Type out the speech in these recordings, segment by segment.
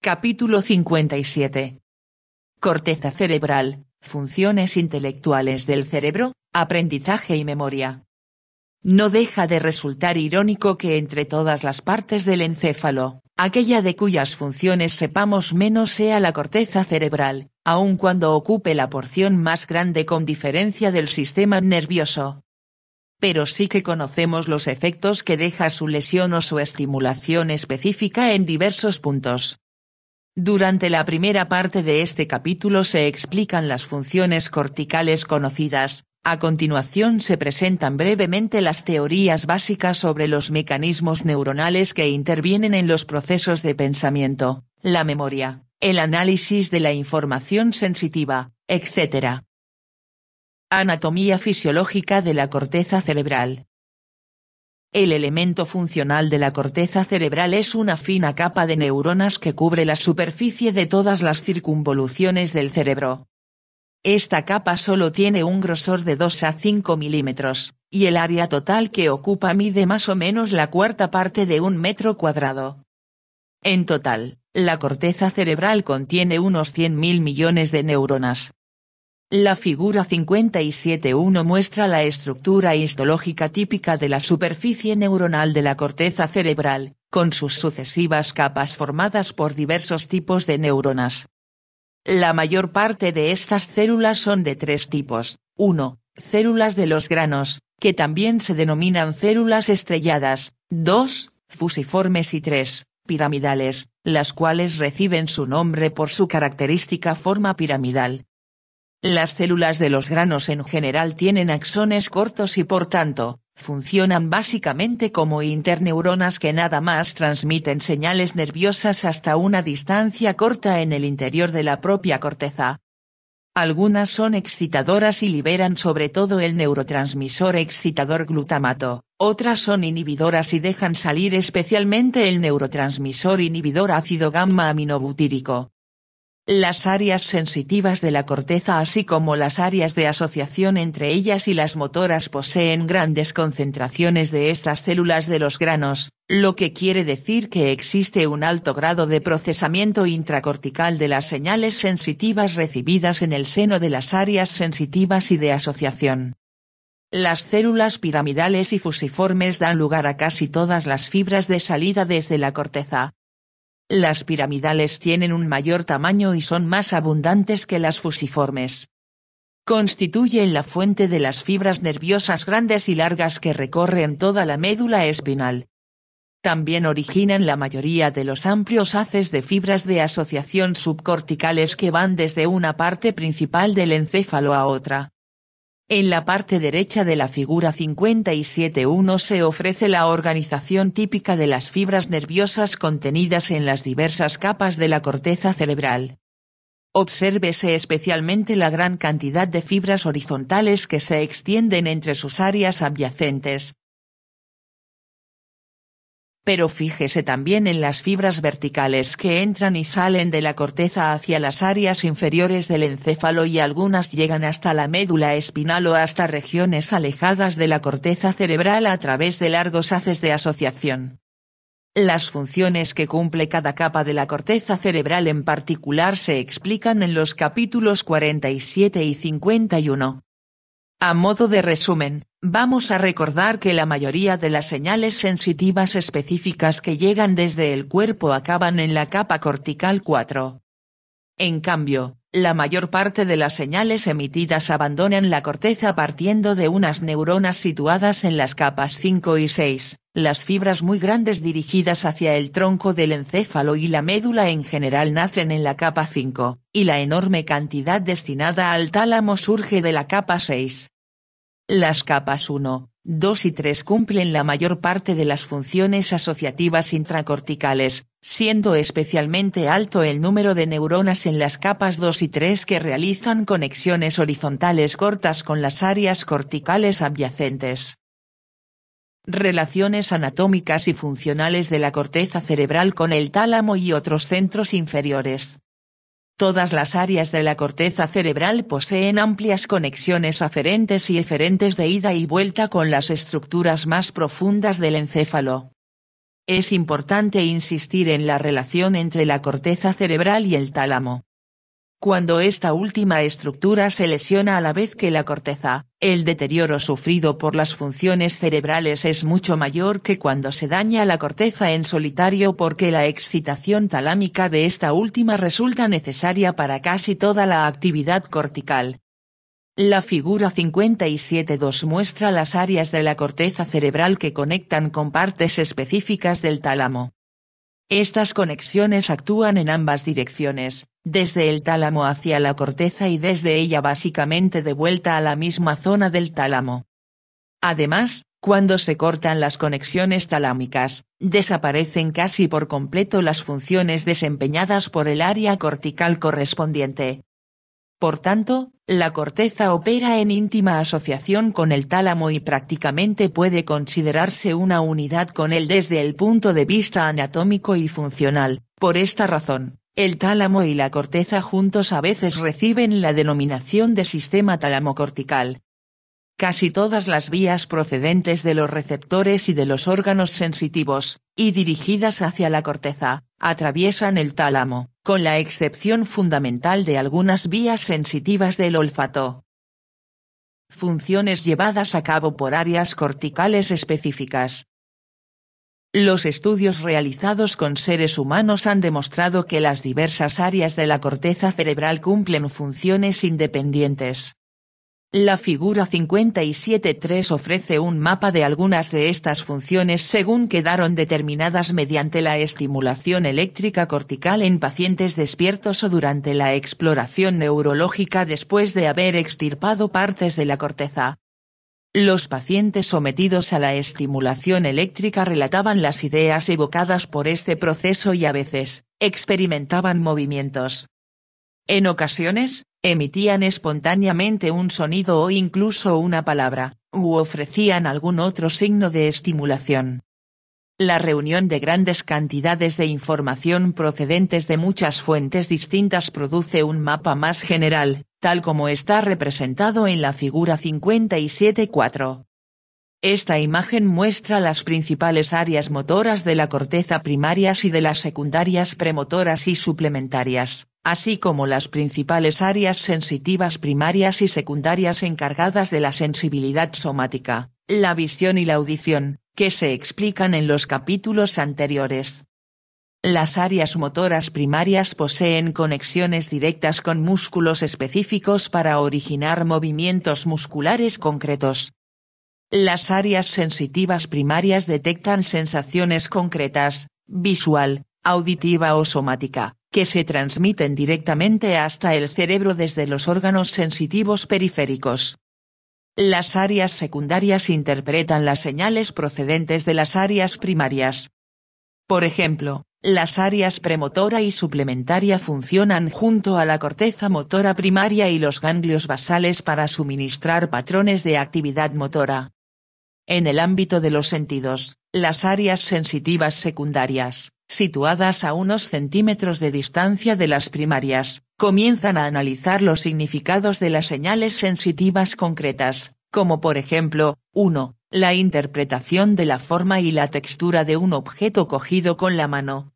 Capítulo 57. Corteza cerebral, funciones intelectuales del cerebro, aprendizaje y memoria. No deja de resultar irónico que entre todas las partes del encéfalo, aquella de cuyas funciones sepamos menos sea la corteza cerebral, aun cuando ocupe la porción más grande con diferencia del sistema nervioso. Pero sí que conocemos los efectos que deja su lesión o su estimulación específica en diversos puntos. Durante la primera parte de este capítulo se explican las funciones corticales conocidas, a continuación se presentan brevemente las teorías básicas sobre los mecanismos neuronales que intervienen en los procesos de pensamiento, la memoria, el análisis de la información sensitiva, etc. Anatomía fisiológica de la corteza cerebral. El elemento funcional de la corteza cerebral es una fina capa de neuronas que cubre la superficie de todas las circunvoluciones del cerebro. Esta capa solo tiene un grosor de 2 a 5 milímetros, y el área total que ocupa mide más o menos la cuarta parte de un metro cuadrado. En total, la corteza cerebral contiene unos 100.000 millones de neuronas. La figura 57.1 muestra la estructura histológica típica de la superficie neuronal de la corteza cerebral, con sus sucesivas capas formadas por diversos tipos de neuronas. La mayor parte de estas células son de tres tipos: 1. Células de los granos, que también se denominan células estrelladas; 2. Fusiformes y 3. Piramidales, las cuales reciben su nombre por su característica forma piramidal. Las células de los granos en general tienen axones cortos y por tanto, funcionan básicamente como interneuronas que nada más transmiten señales nerviosas hasta una distancia corta en el interior de la propia corteza. Algunas son excitadoras y liberan sobre todo el neurotransmisor excitador glutamato, otras son inhibidoras y dejan salir especialmente el neurotransmisor inhibidor ácido gamma aminobutírico. Las áreas sensitivas de la corteza así como las áreas de asociación entre ellas y las motoras poseen grandes concentraciones de estas células de los granos, lo que quiere decir que existe un alto grado de procesamiento intracortical de las señales sensitivas recibidas en el seno de las áreas sensitivas y de asociación. Las células piramidales y fusiformes dan lugar a casi todas las fibras de salida desde la corteza. Las piramidales tienen un mayor tamaño y son más abundantes que las fusiformes. Constituyen la fuente de las fibras nerviosas grandes y largas que recorren toda la médula espinal. También originan la mayoría de los amplios haces de fibras de asociación subcorticales que van desde una parte principal del encéfalo a otra. En la parte derecha de la figura 57.1 se ofrece la organización típica de las fibras nerviosas contenidas en las diversas capas de la corteza cerebral. Obsérvese especialmente la gran cantidad de fibras horizontales que se extienden entre sus áreas adyacentes. Pero fíjese también en las fibras verticales que entran y salen de la corteza hacia las áreas inferiores del encéfalo y algunas llegan hasta la médula espinal o hasta regiones alejadas de la corteza cerebral a través de largos haces de asociación. Las funciones que cumple cada capa de la corteza cerebral en particular se explican en los capítulos 47 y 51. A modo de resumen, vamos a recordar que la mayoría de las señales sensitivas específicas que llegan desde el cuerpo acaban en la capa cortical 4. En cambio, la mayor parte de las señales emitidas abandonan la corteza partiendo de unas neuronas situadas en las capas 5 y 6, las fibras muy grandes dirigidas hacia el tronco del encéfalo y la médula en general nacen en la capa 5, y la enorme cantidad destinada al tálamo surge de la capa 6. Las capas 1, 2 y 3 cumplen la mayor parte de las funciones asociativas intracorticales, siendo especialmente alto el número de neuronas en las capas 2 y 3 que realizan conexiones horizontales cortas con las áreas corticales adyacentes. Relaciones anatómicas y funcionales de la corteza cerebral con el tálamo y otros centros inferiores. Todas las áreas de la corteza cerebral poseen amplias conexiones aferentes y eferentes de ida y vuelta con las estructuras más profundas del encéfalo. Es importante insistir en la relación entre la corteza cerebral y el tálamo. Cuando esta última estructura se lesiona a la vez que la corteza, el deterioro sufrido por las funciones cerebrales es mucho mayor que cuando se daña la corteza en solitario, porque la excitación talámica de esta última resulta necesaria para casi toda la actividad cortical. La figura 57.2 muestra las áreas de la corteza cerebral que conectan con partes específicas del tálamo. Estas conexiones actúan en ambas direcciones, desde el tálamo hacia la corteza y desde ella básicamente de vuelta a la misma zona del tálamo. Además, cuando se cortan las conexiones talámicas, desaparecen casi por completo las funciones desempeñadas por el área cortical correspondiente. Por tanto, la corteza opera en íntima asociación con el tálamo y prácticamente puede considerarse una unidad con él desde el punto de vista anatómico y funcional. Por esta razón, el tálamo y la corteza juntos a veces reciben la denominación de sistema tálamo-cortical. Casi todas las vías procedentes de los receptores y de los órganos sensitivos, y dirigidas hacia la corteza, atraviesan el tálamo, con la excepción fundamental de algunas vías sensitivas del olfato. Funciones llevadas a cabo por áreas corticales específicas. Los estudios realizados con seres humanos han demostrado que las diversas áreas de la corteza cerebral cumplen funciones independientes. La figura 57.3 ofrece un mapa de algunas de estas funciones según quedaron determinadas mediante la estimulación eléctrica cortical en pacientes despiertos o durante la exploración neurológica después de haber extirpado partes de la corteza. Los pacientes sometidos a la estimulación eléctrica relataban las ideas evocadas por este proceso y a veces, experimentaban movimientos. En ocasiones, emitían espontáneamente un sonido o incluso una palabra, u ofrecían algún otro signo de estimulación. La reunión de grandes cantidades de información procedentes de muchas fuentes distintas produce un mapa más general, tal como está representado en la figura 57.4. Esta imagen muestra las principales áreas motoras de la corteza primarias y de las secundarias premotoras y suplementarias, así como las principales áreas sensitivas primarias y secundarias encargadas de la sensibilidad somática, la visión y la audición, que se explican en los capítulos anteriores. Las áreas motoras primarias poseen conexiones directas con músculos específicos para originar movimientos musculares concretos. Las áreas sensitivas primarias detectan sensaciones concretas, visual, auditiva o somática, que se transmiten directamente hasta el cerebro desde los órganos sensitivos periféricos. Las áreas secundarias interpretan las señales procedentes de las áreas primarias. Por ejemplo, las áreas premotora y suplementaria funcionan junto a la corteza motora primaria y los ganglios basales para suministrar patrones de actividad motora. En el ámbito de los sentidos, las áreas sensitivas secundarias, situadas a unos centímetros de distancia de las primarias, comienzan a analizar los significados de las señales sensitivas concretas, como por ejemplo, 1. La interpretación de la forma y la textura de un objeto cogido con la mano.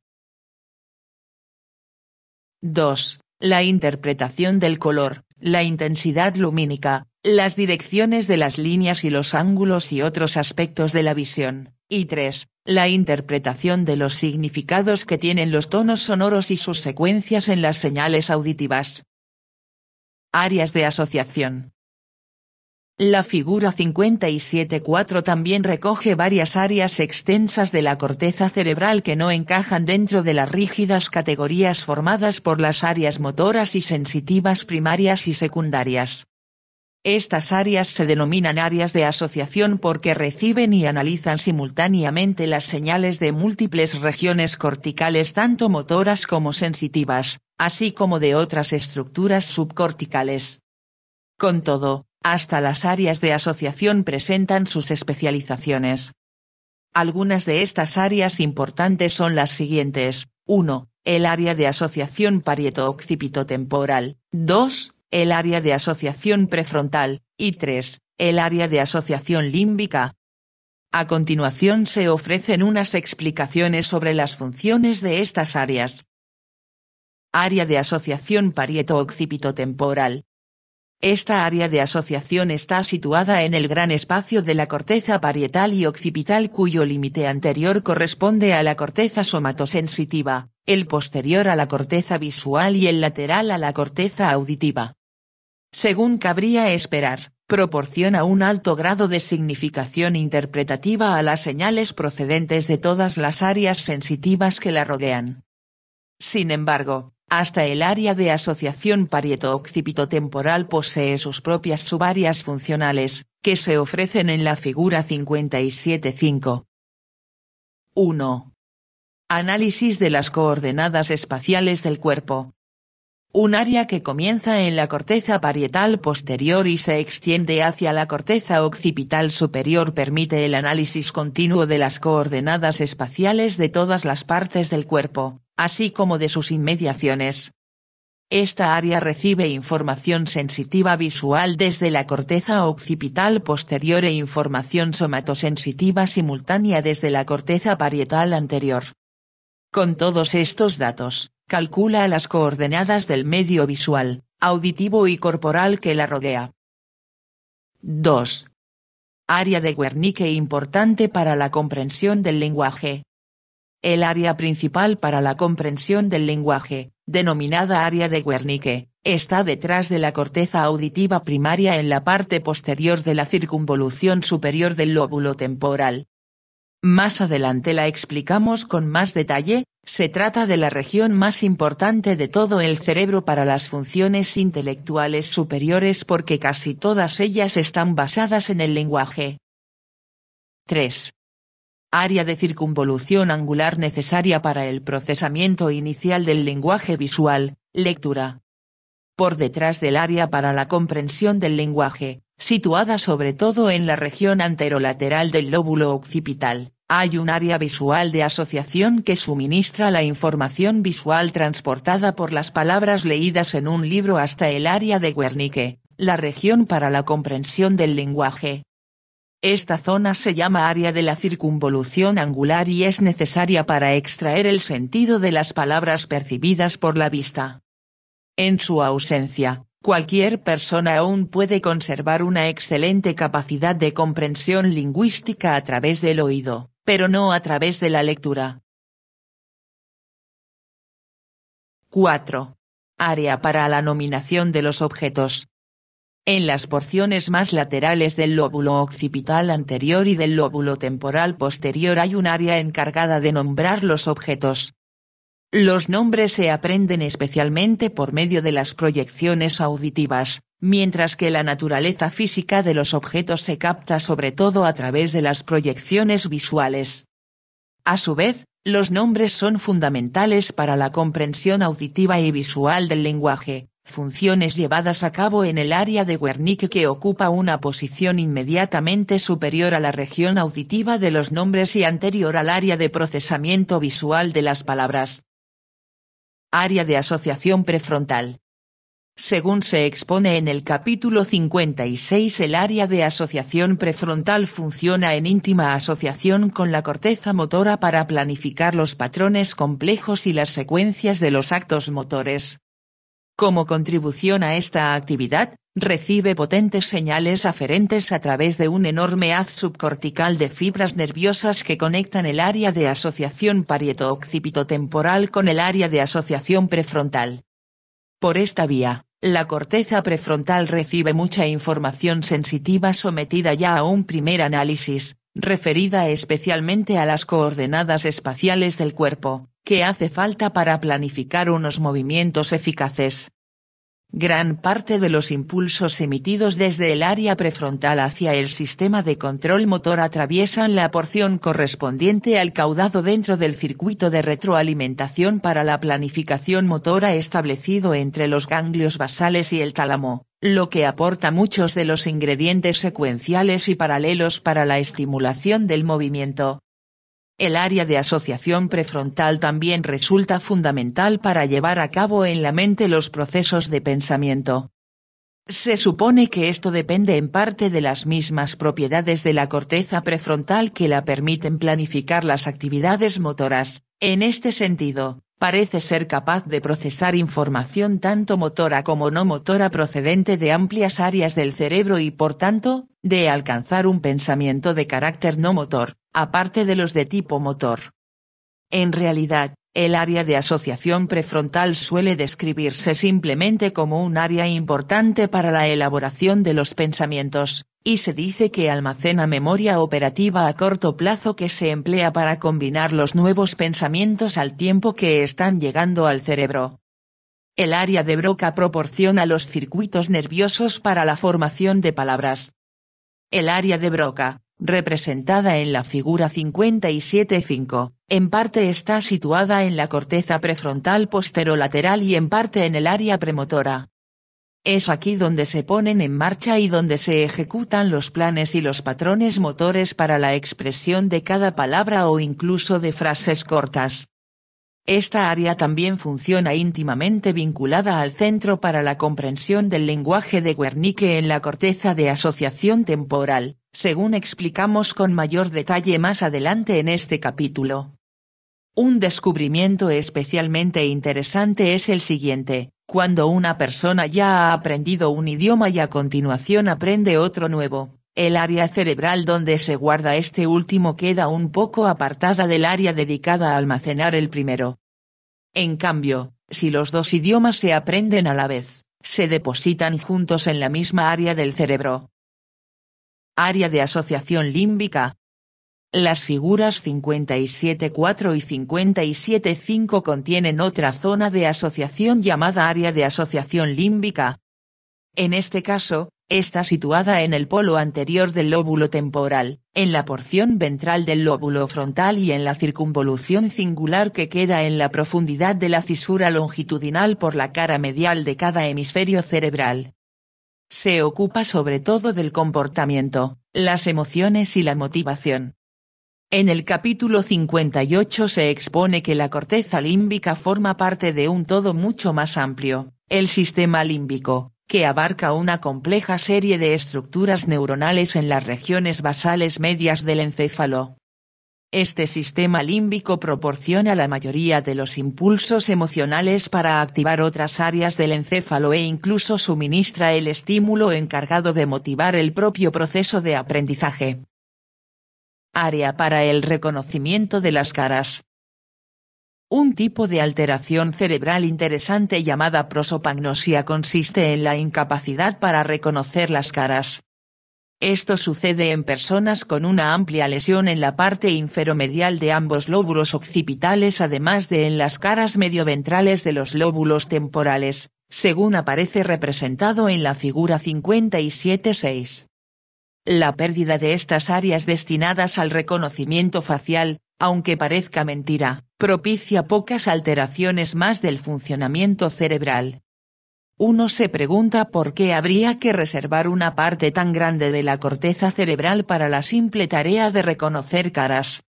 2. La interpretación del color, la intensidad lumínica, las direcciones de las líneas y los ángulos y otros aspectos de la visión. Y 3. La interpretación de los significados que tienen los tonos sonoros y sus secuencias en las señales auditivas. Áreas de asociación. La figura 57.4 también recoge varias áreas extensas de la corteza cerebral que no encajan dentro de las rígidas categorías formadas por las áreas motoras y sensitivas primarias y secundarias. Estas áreas se denominan áreas de asociación porque reciben y analizan simultáneamente las señales de múltiples regiones corticales tanto motoras como sensitivas, así como de otras estructuras subcorticales. Con todo, hasta las áreas de asociación presentan sus especializaciones. Algunas de estas áreas importantes son las siguientes: 1. El área de asociación parieto-occipitotemporal, 2. El área de asociación prefrontal, y 3. El área de asociación límbica. A continuación se ofrecen unas explicaciones sobre las funciones de estas áreas. Área de asociación parieto-occipitotemporal. Esta área de asociación está situada en el gran espacio de la corteza parietal y occipital cuyo límite anterior corresponde a la corteza somatosensitiva, el posterior a la corteza visual y el lateral a la corteza auditiva. Según cabría esperar, proporciona un alto grado de significación interpretativa a las señales procedentes de todas las áreas sensitivas que la rodean. Sin embargo, hasta el área de asociación parieto-occipitotemporal posee sus propias subáreas funcionales, que se ofrecen en la figura 57.5. 1. Análisis de las coordenadas espaciales del cuerpo. Un área que comienza en la corteza parietal posterior y se extiende hacia la corteza occipital superior permite el análisis continuo de las coordenadas espaciales de todas las partes del cuerpo, así como de sus inmediaciones. Esta área recibe información sensitiva visual desde la corteza occipital posterior e información somatosensitiva simultánea desde la corteza parietal anterior. Con todos estos datos, calcula las coordenadas del medio visual, auditivo y corporal que la rodea. 2. Área de Wernicke importante para la comprensión del lenguaje. El área principal para la comprensión del lenguaje, denominada área de Wernicke, está detrás de la corteza auditiva primaria en la parte posterior de la circunvolución superior del lóbulo temporal. Más adelante la explicamos con más detalle. Se trata de la región más importante de todo el cerebro para las funciones intelectuales superiores porque casi todas ellas están basadas en el lenguaje. 3. Área de circunvolución angular necesaria para el procesamiento inicial del lenguaje visual, lectura. Por detrás del área para la comprensión del lenguaje, situada sobre todo en la región anterolateral del lóbulo occipital, hay un área visual de asociación que suministra la información visual transportada por las palabras leídas en un libro hasta el área de Wernicke, la región para la comprensión del lenguaje. Esta zona se llama área de la circunvolución angular y es necesaria para extraer el sentido de las palabras percibidas por la vista. En su ausencia, cualquier persona aún puede conservar una excelente capacidad de comprensión lingüística a través del oído, pero no a través de la lectura. 4. Área para la nominación de los objetos. En las porciones más laterales del lóbulo occipital anterior y del lóbulo temporal posterior hay un área encargada de nombrar los objetos. Los nombres se aprenden especialmente por medio de las proyecciones auditivas, mientras que la naturaleza física de los objetos se capta sobre todo a través de las proyecciones visuales. A su vez, los nombres son fundamentales para la comprensión auditiva y visual del lenguaje, funciones llevadas a cabo en el área de Wernicke que ocupa una posición inmediatamente superior a la región auditiva de los nombres y anterior al área de procesamiento visual de las palabras. Área de asociación prefrontal. Según se expone en el capítulo 56, el área de asociación prefrontal funciona en íntima asociación con la corteza motora para planificar los patrones complejos y las secuencias de los actos motores. Como contribución a esta actividad, recibe potentes señales aferentes a través de un enorme haz subcortical de fibras nerviosas que conectan el área de asociación parieto-occipitotemporal con el área de asociación prefrontal. Por esta vía, la corteza prefrontal recibe mucha información sensitiva sometida ya a un primer análisis, referida especialmente a las coordenadas espaciales del cuerpo, que hace falta para planificar unos movimientos eficaces. Gran parte de los impulsos emitidos desde el área prefrontal hacia el sistema de control motor atraviesan la porción correspondiente al caudado dentro del circuito de retroalimentación para la planificación motora establecido entre los ganglios basales y el tálamo, lo que aporta muchos de los ingredientes secuenciales y paralelos para la estimulación del movimiento. El área de asociación prefrontal también resulta fundamental para llevar a cabo en la mente los procesos de pensamiento. Se supone que esto depende en parte de las mismas propiedades de la corteza prefrontal que la permiten planificar las actividades motoras. En este sentido, parece ser capaz de procesar información tanto motora como no motora procedente de amplias áreas del cerebro y por tanto, de alcanzar un pensamiento de carácter no motor, aparte de los de tipo motor. En realidad, el área de asociación prefrontal suele describirse simplemente como un área importante para la elaboración de los pensamientos, y se dice que almacena memoria operativa a corto plazo que se emplea para combinar los nuevos pensamientos al tiempo que están llegando al cerebro. El área de Broca proporciona los circuitos nerviosos para la formación de palabras. El área de Broca, representada en la figura 57.5, en parte está situada en la corteza prefrontal posterolateral y en parte en el área premotora. Es aquí donde se ponen en marcha y donde se ejecutan los planes y los patrones motores para la expresión de cada palabra o incluso de frases cortas. Esta área también funciona íntimamente vinculada al Centro para la Comprensión del Lenguaje de Wernicke en la corteza de asociación temporal, según explicamos con mayor detalle más adelante en este capítulo. Un descubrimiento especialmente interesante es el siguiente: cuando una persona ya ha aprendido un idioma y a continuación aprende otro nuevo, el área cerebral donde se guarda este último queda un poco apartada del área dedicada a almacenar el primero. En cambio, si los dos idiomas se aprenden a la vez, se depositan juntos en la misma área del cerebro. Área de asociación límbica. Las figuras 57.4 y 57.5 contienen otra zona de asociación llamada área de asociación límbica. En este caso, está situada en el polo anterior del lóbulo temporal, en la porción ventral del lóbulo frontal y en la circunvolución cingular que queda en la profundidad de la cisura longitudinal por la cara medial de cada hemisferio cerebral. Se ocupa sobre todo del comportamiento, las emociones y la motivación. En el capítulo 58 se expone que la corteza límbica forma parte de un todo mucho más amplio, el sistema límbico, que abarca una compleja serie de estructuras neuronales en las regiones basales medias del encéfalo. Este sistema límbico proporciona la mayoría de los impulsos emocionales para activar otras áreas del encéfalo e incluso suministra el estímulo encargado de motivar el propio proceso de aprendizaje. Área para el reconocimiento de las caras. Un tipo de alteración cerebral interesante llamada prosopagnosia consiste en la incapacidad para reconocer las caras. Esto sucede en personas con una amplia lesión en la parte inferomedial de ambos lóbulos occipitales además de en las caras medioventrales de los lóbulos temporales, según aparece representado en la figura 57.6. La pérdida de estas áreas destinadas al reconocimiento facial, aunque parezca mentira, propicia pocas alteraciones más del funcionamiento cerebral. Uno se pregunta por qué habría que reservar una parte tan grande de la corteza cerebral para la simple tarea de reconocer caras.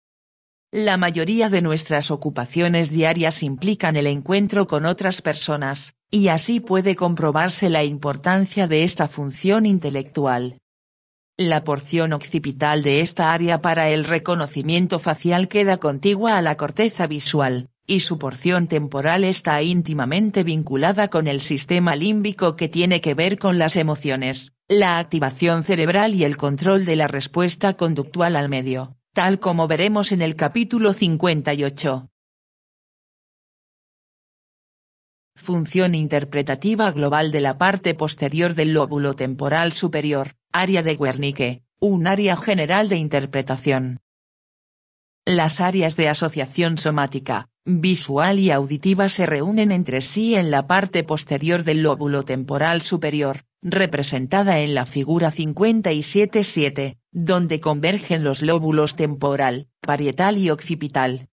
La mayoría de nuestras ocupaciones diarias implican el encuentro con otras personas, y así puede comprobarse la importancia de esta función intelectual. La porción occipital de esta área para el reconocimiento facial queda contigua a la corteza visual, y su porción temporal está íntimamente vinculada con el sistema límbico que tiene que ver con las emociones, la activación cerebral y el control de la respuesta conductual al medio, tal como veremos en el capítulo 58. Función interpretativa global de la parte posterior del lóbulo temporal superior, área de Wernicke, un área general de interpretación. Las áreas de asociación somática, visual y auditiva se reúnen entre sí en la parte posterior del lóbulo temporal superior, representada en la figura 57.7, donde convergen los lóbulos temporal, parietal y occipital.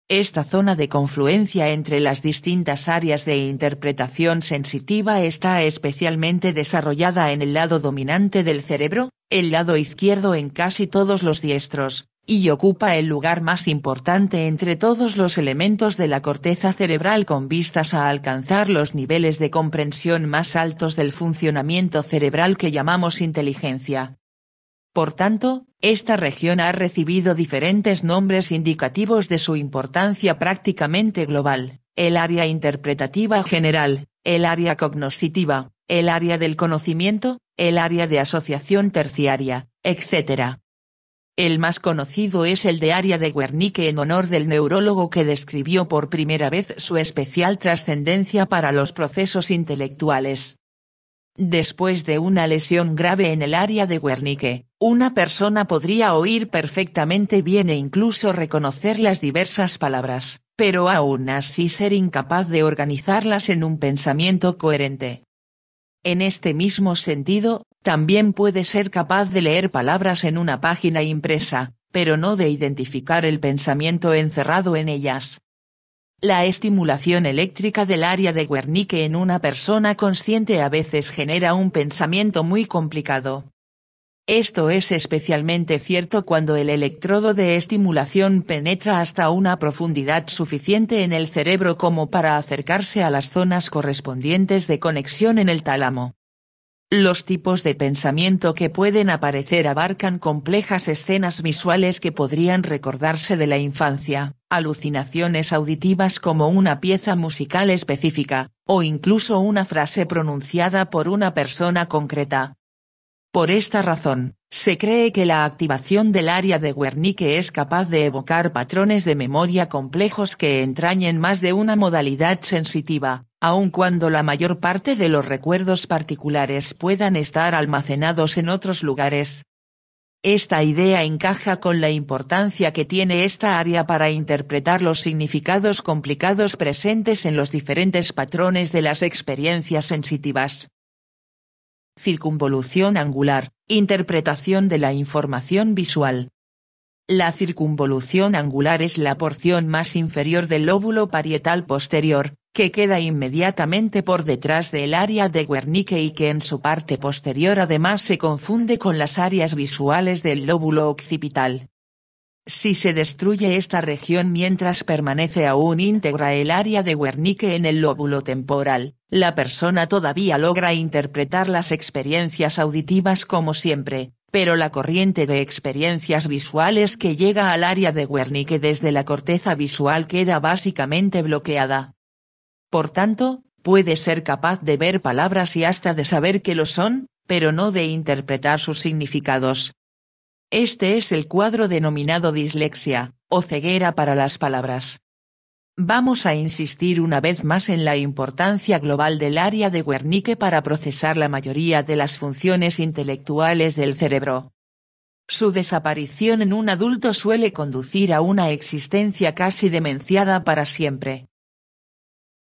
Esta zona de confluencia entre las distintas áreas de interpretación sensitiva está especialmente desarrollada en el lado dominante del cerebro, el lado izquierdo en casi todos los diestros, y ocupa el lugar más importante entre todos los elementos de la corteza cerebral con vistas a alcanzar los niveles de comprensión más altos del funcionamiento cerebral que llamamos inteligencia. Por tanto, esta región ha recibido diferentes nombres indicativos de su importancia prácticamente global: el área interpretativa general, el área cognoscitiva, el área del conocimiento, el área de asociación terciaria, etc. El más conocido es el de área de Wernicke en honor del neurólogo que describió por primera vez su especial trascendencia para los procesos intelectuales. Después de una lesión grave en el área de Wernicke, una persona podría oír perfectamente bien e incluso reconocer las diversas palabras, pero aún así ser incapaz de organizarlas en un pensamiento coherente. En este mismo sentido, también puede ser capaz de leer palabras en una página impresa, pero no de identificar el pensamiento encerrado en ellas. La estimulación eléctrica del área de Wernicke en una persona consciente a veces genera un pensamiento muy complicado. Esto es especialmente cierto cuando el electrodo de estimulación penetra hasta una profundidad suficiente en el cerebro como para acercarse a las zonas correspondientes de conexión en el tálamo. Los tipos de pensamiento que pueden aparecer abarcan complejas escenas visuales que podrían recordarse de la infancia, alucinaciones auditivas como una pieza musical específica, o incluso una frase pronunciada por una persona concreta. Por esta razón, se cree que la activación del área de Wernicke es capaz de evocar patrones de memoria complejos que entrañen más de una modalidad sensitiva, aun cuando la mayor parte de los recuerdos particulares puedan estar almacenados en otros lugares. Esta idea encaja con la importancia que tiene esta área para interpretar los significados complicados presentes en los diferentes patrones de las experiencias sensitivas. Circunvolución angular, interpretación de la información visual. La circunvolución angular es la porción más inferior del lóbulo parietal posterior, que queda inmediatamente por detrás del área de Wernicke y que en su parte posterior además se confunde con las áreas visuales del lóbulo occipital. Si se destruye esta región mientras permanece aún íntegra el área de Wernicke en el lóbulo temporal, la persona todavía logra interpretar las experiencias auditivas como siempre, pero la corriente de experiencias visuales que llega al área de Wernicke desde la corteza visual queda básicamente bloqueada. Por tanto, puede ser capaz de ver palabras y hasta de saber que lo son, pero no de interpretar sus significados. Este es el cuadro denominado dislexia, o ceguera para las palabras. Vamos a insistir una vez más en la importancia global del área de Wernicke para procesar la mayoría de las funciones intelectuales del cerebro. Su desaparición en un adulto suele conducir a una existencia casi demenciada para siempre.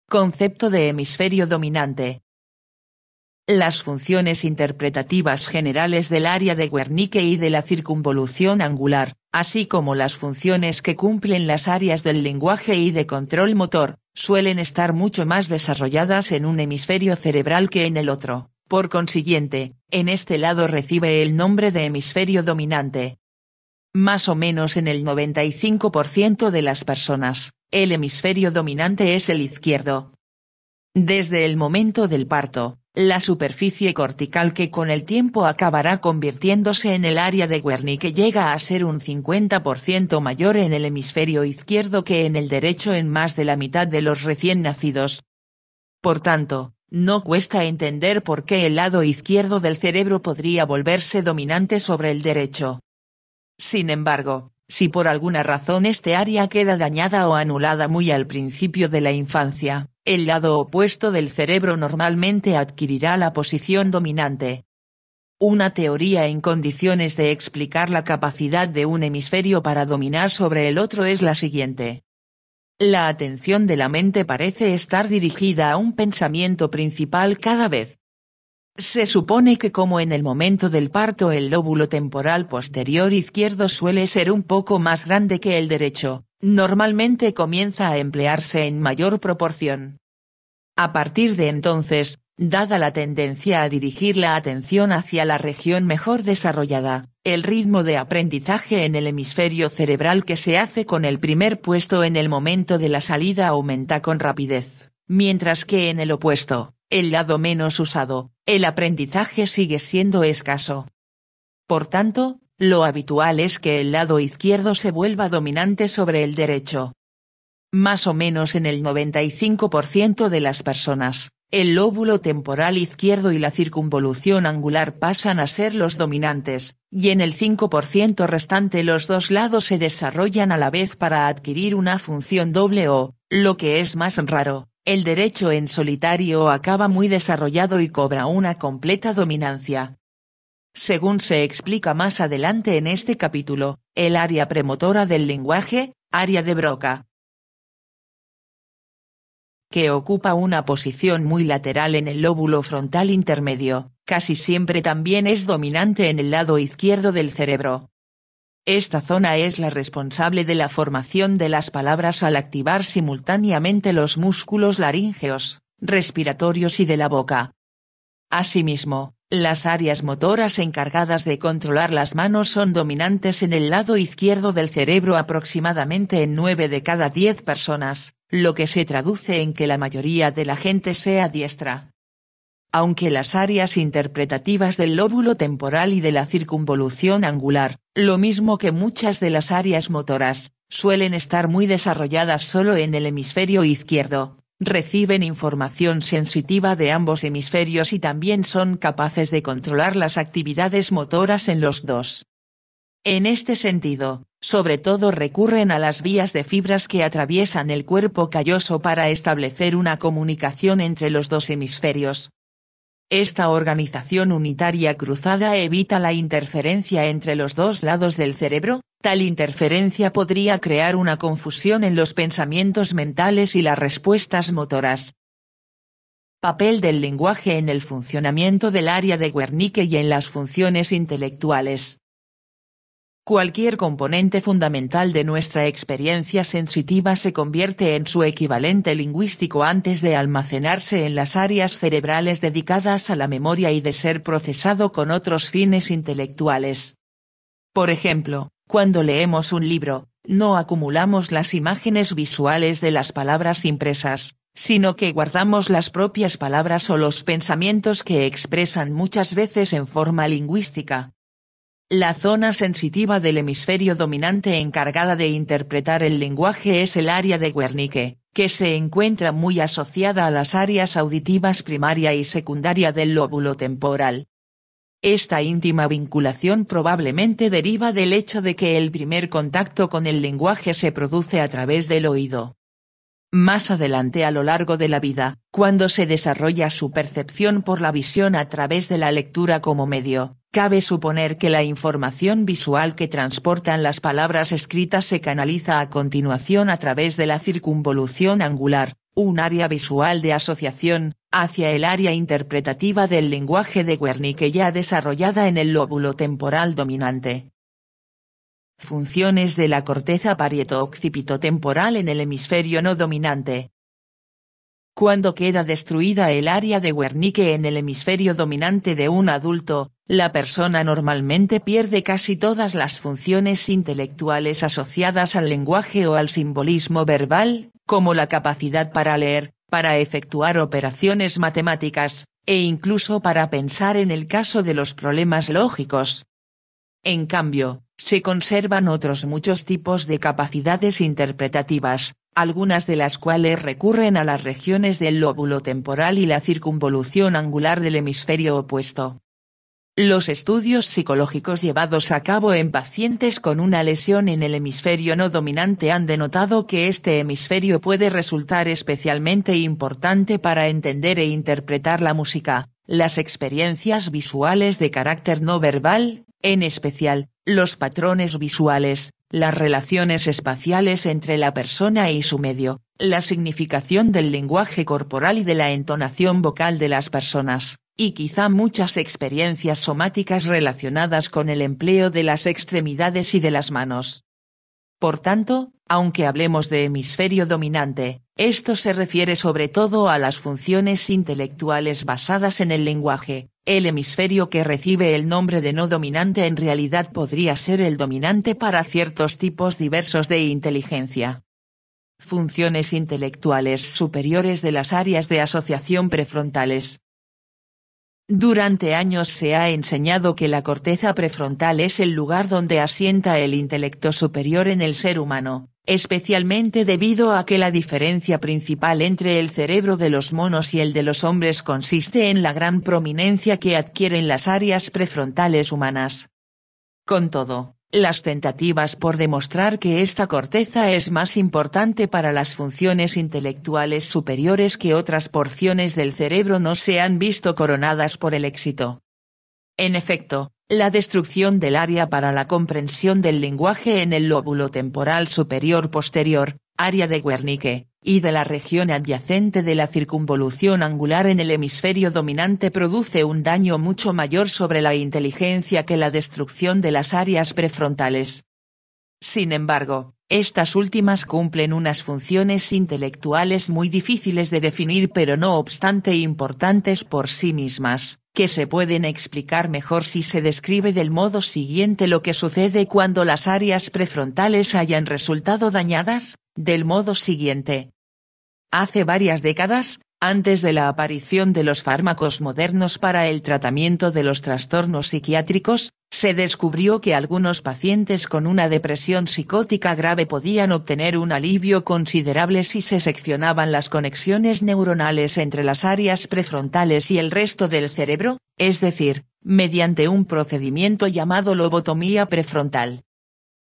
Concepto de hemisferio dominante. Las funciones interpretativas generales del área de Wernicke y de la circunvolución angular, así como las funciones que cumplen las áreas del lenguaje y de control motor, suelen estar mucho más desarrolladas en un hemisferio cerebral que en el otro. Por consiguiente, en este lado recibe el nombre de hemisferio dominante. Más o menos en el 95% de las personas, el hemisferio dominante es el izquierdo. Desde el momento del parto, la superficie cortical que con el tiempo acabará convirtiéndose en el área de Wernicke llega a ser un 50% mayor en el hemisferio izquierdo que en el derecho en más de la mitad de los recién nacidos. Por tanto, no cuesta entender por qué el lado izquierdo del cerebro podría volverse dominante sobre el derecho. Sin embargo, si por alguna razón este área queda dañada o anulada muy al principio de la infancia, el lado opuesto del cerebro normalmente adquirirá la posición dominante. Una teoría en condiciones de explicar la capacidad de un hemisferio para dominar sobre el otro es la siguiente. La atención de la mente parece estar dirigida a un pensamiento principal cada vez. Se supone que como en el momento del parto el lóbulo temporal posterior izquierdo suele ser un poco más grande que el derecho, normalmente comienza a emplearse en mayor proporción. A partir de entonces, Dada la tendencia a dirigir la atención hacia la región mejor desarrollada, el ritmo de aprendizaje en el hemisferio cerebral que se hace con el primer puesto en el momento de la salida aumenta con rapidez, mientras que en el opuesto, el lado menos usado, el aprendizaje sigue siendo escaso. Por tanto, lo habitual es que el lado izquierdo se vuelva dominante sobre el derecho. Más o menos en el 95% de las personas, el lóbulo temporal izquierdo y la circunvolución angular pasan a ser los dominantes, y en el 5% restante los dos lados se desarrollan a la vez para adquirir una función doble o, lo que es más raro, el derecho en solitario acaba muy desarrollado y cobra una completa dominancia. Según se explica más adelante en este capítulo, el área premotora del lenguaje, área de Broca, que ocupa una posición muy lateral en el lóbulo frontal intermedio, casi siempre también es dominante en el lado izquierdo del cerebro. Esta zona es la responsable de la formación de las palabras al activar simultáneamente los músculos laríngeos, respiratorios y de la boca. Asimismo, las áreas motoras encargadas de controlar las manos son dominantes en el lado izquierdo del cerebro aproximadamente en 9 de cada 10 personas, lo que se traduce en que la mayoría de la gente sea diestra. Aunque las áreas interpretativas del lóbulo temporal y de la circunvolución angular, lo mismo que muchas de las áreas motoras, suelen estar muy desarrolladas solo en el hemisferio izquierdo, reciben información sensitiva de ambos hemisferios y también son capaces de controlar las actividades motoras en los dos. En este sentido, sobre todo recurren a las vías de fibras que atraviesan el cuerpo calloso para establecer una comunicación entre los dos hemisferios. Esta organización unitaria cruzada evita la interferencia entre los dos lados del cerebro. Tal interferencia podría crear una confusión en los pensamientos mentales y las respuestas motoras. Papel del lenguaje en el funcionamiento del área de Wernicke y en las funciones intelectuales. Cualquier componente fundamental de nuestra experiencia sensitiva se convierte en su equivalente lingüístico antes de almacenarse en las áreas cerebrales dedicadas a la memoria y de ser procesado con otros fines intelectuales. Por ejemplo, cuando leemos un libro, no acumulamos las imágenes visuales de las palabras impresas, sino que guardamos las propias palabras o los pensamientos que expresan muchas veces en forma lingüística. La zona sensitiva del hemisferio dominante encargada de interpretar el lenguaje es el área de Wernicke, que se encuentra muy asociada a las áreas auditivas primaria y secundaria del lóbulo temporal. Esta íntima vinculación probablemente deriva del hecho de que el primer contacto con el lenguaje se produce a través del oído. Más adelante a lo largo de la vida, cuando se desarrolla su percepción por la visión a través de la lectura como medio, cabe suponer que la información visual que transportan las palabras escritas se canaliza a continuación a través de la circunvolución angular, un área visual de asociación, hacia el área interpretativa del lenguaje de Wernicke ya desarrollada en el lóbulo temporal dominante. Funciones de la corteza parieto-occipitotemporal en el hemisferio no dominante. Cuando queda destruida el área de Wernicke en el hemisferio dominante de un adulto, la persona normalmente pierde casi todas las funciones intelectuales asociadas al lenguaje o al simbolismo verbal, como la capacidad para leer, para efectuar operaciones matemáticas, e incluso para pensar en el caso de los problemas lógicos. En cambio, se conservan otros muchos tipos de capacidades interpretativas, algunas de las cuales recurren a las regiones del lóbulo temporal y la circunvolución angular del hemisferio opuesto. Los estudios psicológicos llevados a cabo en pacientes con una lesión en el hemisferio no dominante han denotado que este hemisferio puede resultar especialmente importante para entender e interpretar la música, las experiencias visuales de carácter no verbal, en especial, los patrones visuales, las relaciones espaciales entre la persona y su medio, la significación del lenguaje corporal y de la entonación vocal de las personas, y quizá muchas experiencias somáticas relacionadas con el empleo de las extremidades y de las manos. Por tanto, aunque hablemos de hemisferio dominante, esto se refiere sobre todo a las funciones intelectuales basadas en el lenguaje. El hemisferio que recibe el nombre de no dominante en realidad podría ser el dominante para ciertos tipos diversos de inteligencia. Funciones intelectuales superiores de las áreas de asociación prefrontales. Durante años se ha enseñado que la corteza prefrontal es el lugar donde asienta el intelecto superior en el ser humano, especialmente debido a que la diferencia principal entre el cerebro de los monos y el de los hombres consiste en la gran prominencia que adquieren las áreas prefrontales humanas. Con todo, las tentativas por demostrar que esta corteza es más importante para las funciones intelectuales superiores que otras porciones del cerebro no se han visto coronadas por el éxito. En efecto, la destrucción del área para la comprensión del lenguaje en el lóbulo temporal superior posterior, área de Wernicke, y de la región adyacente de la circunvolución angular en el hemisferio dominante produce un daño mucho mayor sobre la inteligencia que la destrucción de las áreas prefrontales. Sin embargo, estas últimas cumplen unas funciones intelectuales muy difíciles de definir pero no obstante importantes por sí mismas, que se pueden explicar mejor si se describe del modo siguiente lo que sucede cuando las áreas prefrontales hayan resultado dañadas, del modo siguiente. Hace varias décadas, antes de la aparición de los fármacos modernos para el tratamiento de los trastornos psiquiátricos, se descubrió que algunos pacientes con una depresión psicótica grave podían obtener un alivio considerable si se seccionaban las conexiones neuronales entre las áreas prefrontales y el resto del cerebro, es decir, mediante un procedimiento llamado lobotomía prefrontal.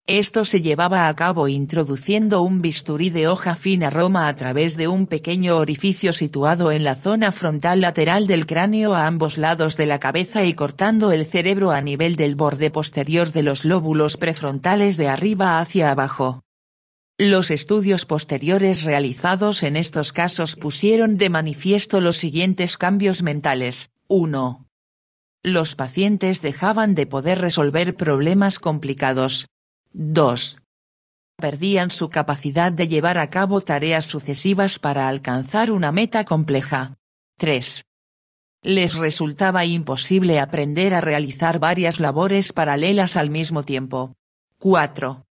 Esto se llevaba a cabo introduciendo un bisturí de hoja fina roma a través de un pequeño orificio situado en la zona frontal lateral del cráneo a ambos lados de la cabeza y cortando el cerebro a nivel del borde posterior de los lóbulos prefrontales de arriba hacia abajo. Los estudios posteriores realizados en estos casos pusieron de manifiesto los siguientes cambios mentales. 1. Los pacientes dejaban de poder resolver problemas complicados. 2. Perdían su capacidad de llevar a cabo tareas sucesivas para alcanzar una meta compleja. 3. Les resultaba imposible aprender a realizar varias labores paralelas al mismo tiempo. 4.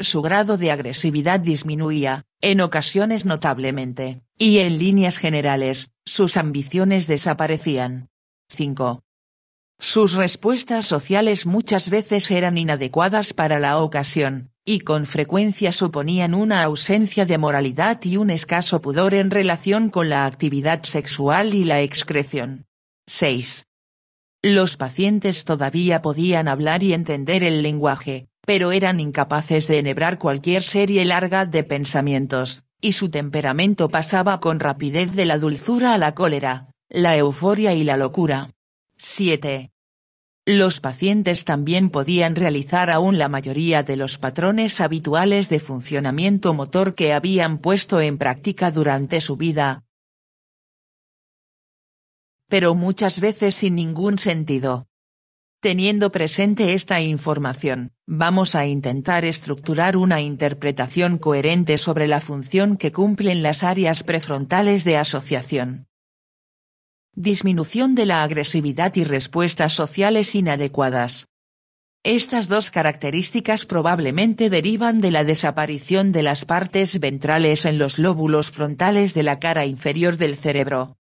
Su grado de agresividad disminuía, en ocasiones notablemente, y en líneas generales, sus ambiciones desaparecían. 5. Sus respuestas sociales muchas veces eran inadecuadas para la ocasión, y con frecuencia suponían una ausencia de moralidad y un escaso pudor en relación con la actividad sexual y la excreción. 6. Los pacientes todavía podían hablar y entender el lenguaje, pero eran incapaces de enhebrar cualquier serie larga de pensamientos, y su temperamento pasaba con rapidez de la dulzura a la cólera, la euforia y la locura. 7. Los pacientes también podían realizar aún la mayoría de los patrones habituales de funcionamiento motor que habían puesto en práctica durante su vida, pero muchas veces sin ningún sentido. Teniendo presente esta información, vamos a intentar estructurar una interpretación coherente sobre la función que cumplen las áreas prefrontales de asociación. Disminución de la agresividad y respuestas sociales inadecuadas. Estas dos características probablemente derivan de la desaparición de las partes ventrales en los lóbulos frontales de la cara inferior del cerebro.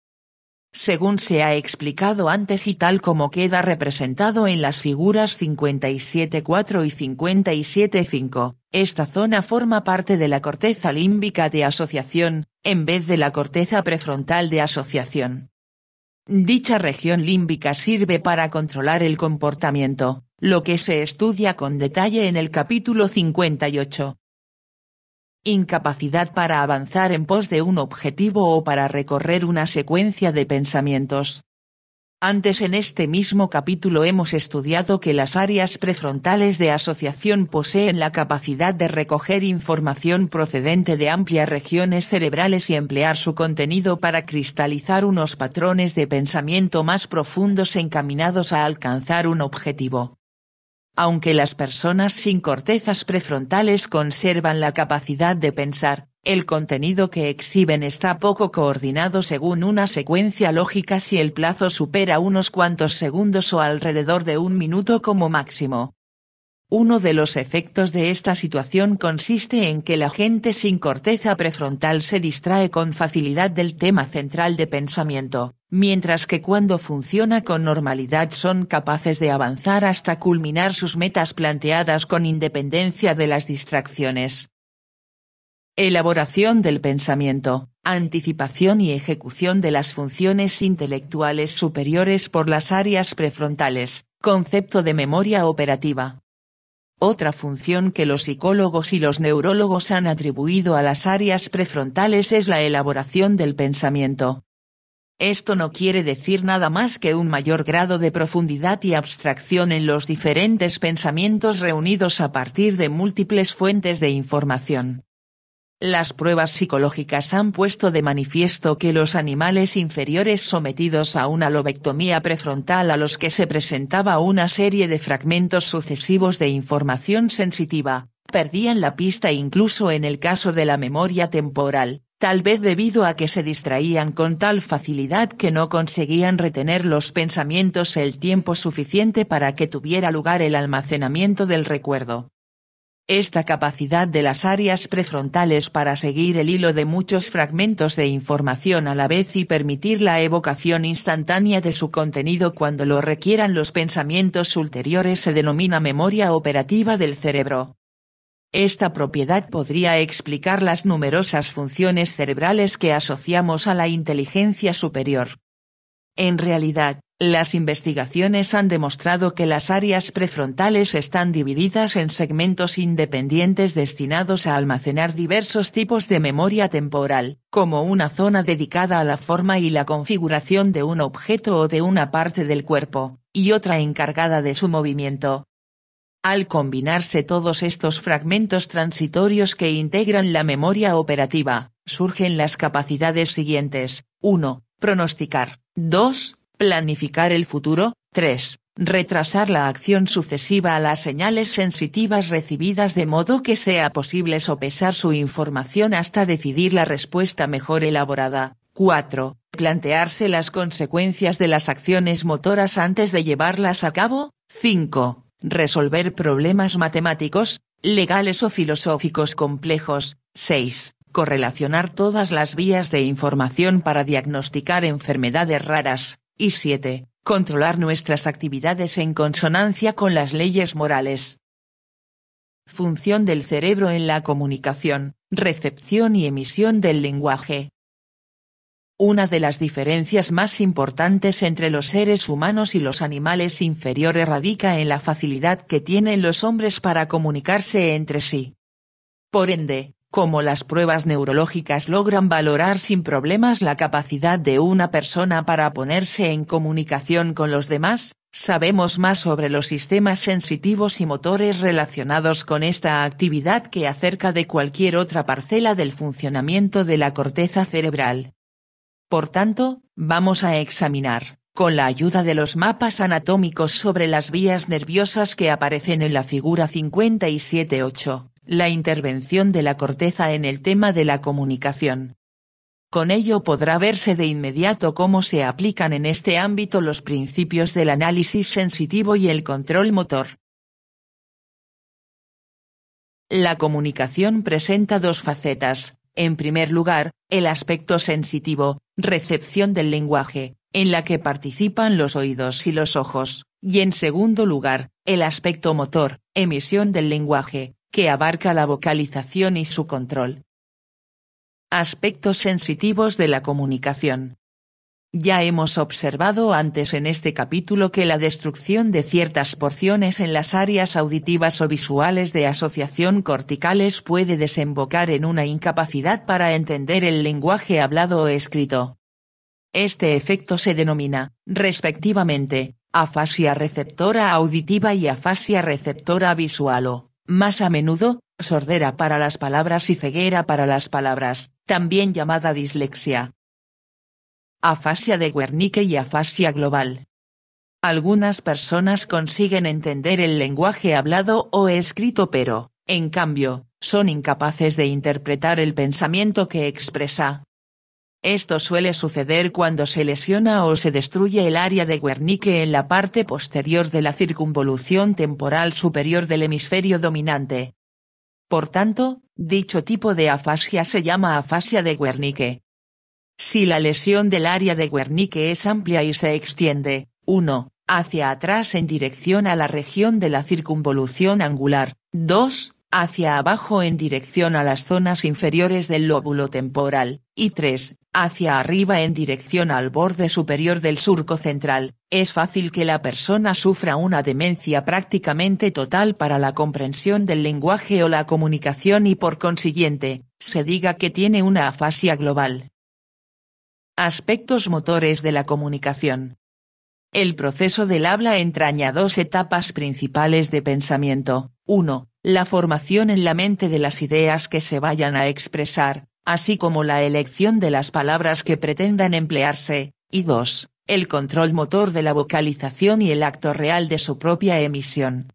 Según se ha explicado antes y tal como queda representado en las figuras 57.4 y 57.5, esta zona forma parte de la corteza límbica de asociación, en vez de la corteza prefrontal de asociación. Dicha región límbica sirve para controlar el comportamiento, lo que se estudia con detalle en el capítulo 58. Incapacidad para avanzar en pos de un objetivo o para recorrer una secuencia de pensamientos. Antes en este mismo capítulo hemos estudiado que las áreas prefrontales de asociación poseen la capacidad de recoger información procedente de amplias regiones cerebrales y emplear su contenido para cristalizar unos patrones de pensamiento más profundos encaminados a alcanzar un objetivo. Aunque las personas sin cortezas prefrontales conservan la capacidad de pensar, el contenido que exhiben está poco coordinado según una secuencia lógica si el plazo supera unos cuantos segundos o alrededor de un minuto como máximo. Uno de los efectos de esta situación consiste en que la gente sin corteza prefrontal se distrae con facilidad del tema central de pensamiento, mientras que cuando funciona con normalidad son capaces de avanzar hasta culminar sus metas planteadas con independencia de las distracciones. Elaboración del pensamiento, anticipación y ejecución de las funciones intelectuales superiores por las áreas prefrontales, concepto de memoria operativa. Otra función que los psicólogos y los neurólogos han atribuido a las áreas prefrontales es la elaboración del pensamiento. Esto no quiere decir nada más que un mayor grado de profundidad y abstracción en los diferentes pensamientos reunidos a partir de múltiples fuentes de información. Las pruebas psicológicas han puesto de manifiesto que los animales inferiores sometidos a una lobectomía prefrontal a los que se presentaba una serie de fragmentos sucesivos de información sensitiva, perdían la pista incluso en el caso de la memoria temporal, tal vez debido a que se distraían con tal facilidad que no conseguían retener los pensamientos el tiempo suficiente para que tuviera lugar el almacenamiento del recuerdo. Esta capacidad de las áreas prefrontales para seguir el hilo de muchos fragmentos de información a la vez y permitir la evocación instantánea de su contenido cuando lo requieran los pensamientos ulteriores se denomina memoria operativa del cerebro. Esta propiedad podría explicar las numerosas funciones cerebrales que asociamos a la inteligencia superior. En realidad, las investigaciones han demostrado que las áreas prefrontales están divididas en segmentos independientes destinados a almacenar diversos tipos de memoria temporal, como una zona dedicada a la forma y la configuración de un objeto o de una parte del cuerpo, y otra encargada de su movimiento. Al combinarse todos estos fragmentos transitorios que integran la memoria operativa, surgen las capacidades siguientes: 1. Pronosticar, 2. Planificar el futuro, 3. Retrasar la acción sucesiva a las señales sensitivas recibidas de modo que sea posible sopesar su información hasta decidir la respuesta mejor elaborada, 4. Plantearse las consecuencias de las acciones motoras antes de llevarlas a cabo, 5. Resolver problemas matemáticos, legales o filosóficos complejos, 6. Correlacionar todas las vías de información para diagnosticar enfermedades raras, y 7. Controlar nuestras actividades en consonancia con las leyes morales. Función del cerebro en la comunicación, recepción y emisión del lenguaje. Una de las diferencias más importantes entre los seres humanos y los animales inferiores radica en la facilidad que tienen los hombres para comunicarse entre sí. Por ende, como las pruebas neurológicas logran valorar sin problemas la capacidad de una persona para ponerse en comunicación con los demás, sabemos más sobre los sistemas sensitivos y motores relacionados con esta actividad que acerca de cualquier otra parcela del funcionamiento de la corteza cerebral. Por tanto, vamos a examinar, con la ayuda de los mapas anatómicos sobre las vías nerviosas que aparecen en la figura 57.8, la intervención de la corteza en el tema de la comunicación. Con ello podrá verse de inmediato cómo se aplican en este ámbito los principios del análisis sensitivo y el control motor. La comunicación presenta dos facetas: en primer lugar, el aspecto sensitivo, recepción del lenguaje, en la que participan los oídos y los ojos, y en segundo lugar, el aspecto motor, emisión del lenguaje, que abarca la vocalización y su control. Aspectos sensitivos de la comunicación. Ya hemos observado antes en este capítulo que la destrucción de ciertas porciones en las áreas auditivas o visuales de asociación corticales puede desembocar en una incapacidad para entender el lenguaje hablado o escrito. Este efecto se denomina, respectivamente, afasia receptora auditiva y afasia receptora visual o, más a menudo, sordera para las palabras y ceguera para las palabras, también llamada dislexia. Afasia de Wernicke y afasia global. Algunas personas consiguen entender el lenguaje hablado o escrito pero, en cambio, son incapaces de interpretar el pensamiento que expresa. Esto suele suceder cuando se lesiona o se destruye el área de Wernicke en la parte posterior de la circunvolución temporal superior del hemisferio dominante. Por tanto, dicho tipo de afasia se llama afasia de Wernicke. Si la lesión del área de Wernicke es amplia y se extiende, 1, hacia atrás en dirección a la región de la circunvolución angular, 2, hacia abajo en dirección a las zonas inferiores del lóbulo temporal, y 3, hacia arriba en dirección al borde superior del surco central, es fácil que la persona sufra una demencia prácticamente total para la comprensión del lenguaje o la comunicación y por consiguiente, se diga que tiene una afasia global. Aspectos motores de la comunicación. El proceso del habla entraña dos etapas principales de pensamiento: 1, la formación en la mente de las ideas que se vayan a expresar, así como la elección de las palabras que pretendan emplearse, y 2, el control motor de la vocalización y el acto real de su propia emisión.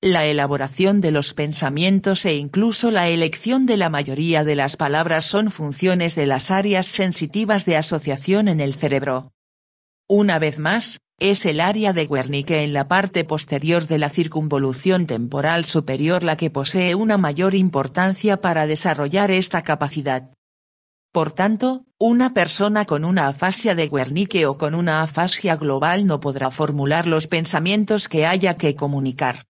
La elaboración de los pensamientos e incluso la elección de la mayoría de las palabras son funciones de las áreas sensitivas de asociación en el cerebro. Una vez más, es el área de Wernicke en la parte posterior de la circunvolución temporal superior la que posee una mayor importancia para desarrollar esta capacidad. Por tanto, una persona con una afasia de Wernicke o con una afasia global no podrá formular los pensamientos que haya que comunicar.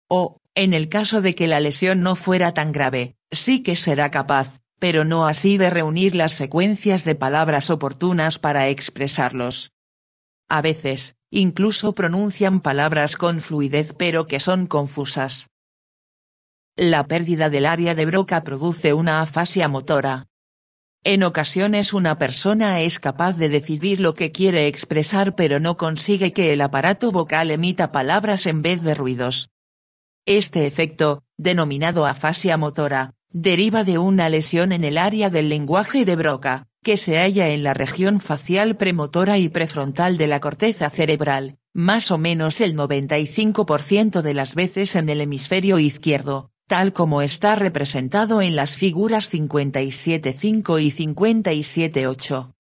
O, en el caso de que la lesión no fuera tan grave, sí que será capaz, pero no así de reunir las secuencias de palabras oportunas para expresarlos. A veces, incluso pronuncian palabras con fluidez pero que son confusas. La pérdida del área de Broca produce una afasia motora. En ocasiones una persona es capaz de decidir lo que quiere expresar pero no consigue que el aparato vocal emita palabras en vez de ruidos. Este efecto, denominado afasia motora, deriva de una lesión en el área del lenguaje de Broca, que se halla en la región facial premotora y prefrontal de la corteza cerebral, más o menos el 95% de las veces en el hemisferio izquierdo, tal como está representado en las figuras 57.5 y 57.8.